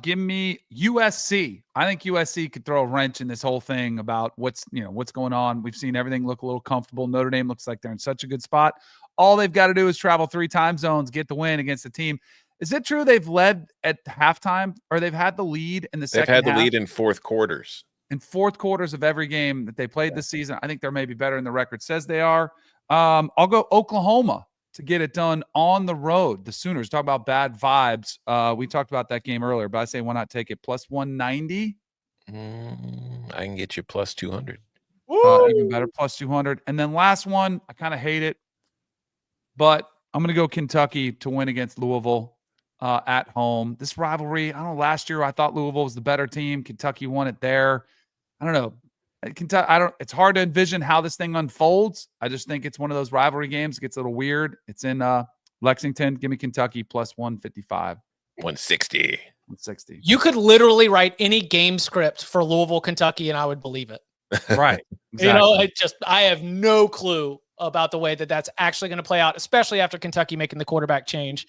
Give me USC. I think USC could throw a wrench in this whole thing about what's going on. We've seen everything look a little comfortable. Notre Dame looks like they're in such a good spot. All they've got to do is travel 3 time zones, get the win against the team. Is it true they've led at halftime, or they've had the lead in the second half? They've had the lead in fourth quarters. In fourth quarters of every game that they played this season. I think they're maybe better than the record says they are. I'll go Oklahoma to get it done on the road. The Sooners, talk about bad vibes. We talked about that game earlier, but I say why not take it plus 190? I can get you plus 200. Even better, plus 200. And then last one, I kind of hate it, but I'm going to go Kentucky to win against Louisville at home. This rivalry, I don't know, last year I thought Louisville was the better team. Kentucky won it there. I don't know. It's hard to envision how this thing unfolds. I just think it's one of those rivalry games. It gets a little weird. It's in Lexington. Give me Kentucky plus 155. 160. 160. You could literally write any game script for Louisville, Kentucky, and I would believe it. Right. Exactly. You know, I have no clue about the way that that's actually going to play out, especially after Kentucky making the quarterback change.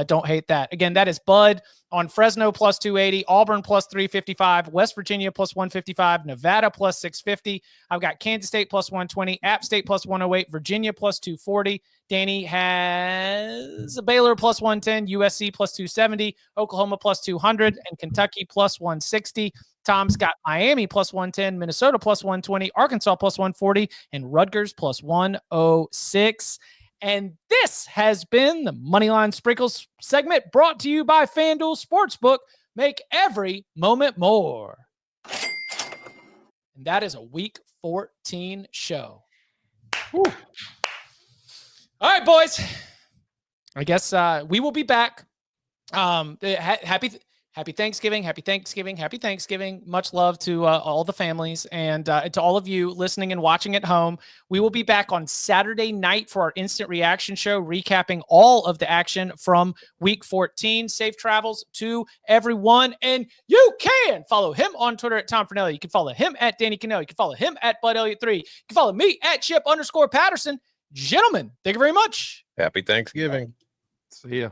Don't hate that. Again, that is Bud on Fresno plus 280, Auburn plus 355, West Virginia plus 155, Nevada plus 650. I've got Kansas State plus 120, App State plus 108, Virginia plus 240. Danny has Baylor plus 110, USC plus 270, Oklahoma plus 200, and Kentucky plus 160. Tom's got Miami plus 110, Minnesota plus 120, Arkansas plus 140, and Rutgers plus 106. And this has been the Moneyline Sprinkles segment brought to you by FanDuel Sportsbook. Make every moment more. And that is a Week 14 show. Whew. All right, boys. I guess we will be back. Happy Thanksgiving. Happy Thanksgiving. Happy Thanksgiving. Much love to all the families and to all of you listening and watching at home. We will be back on Saturday night for our instant reaction show, recapping all of the action from Week 14. Safe travels to everyone. And you can follow him on Twitter at Tom Fernelli. You can follow him at Danny Cannell. You can follow him at Bud Elliott 3. You can follow me at Chip_Patterson. Gentlemen, thank you very much. Happy Thanksgiving. See ya.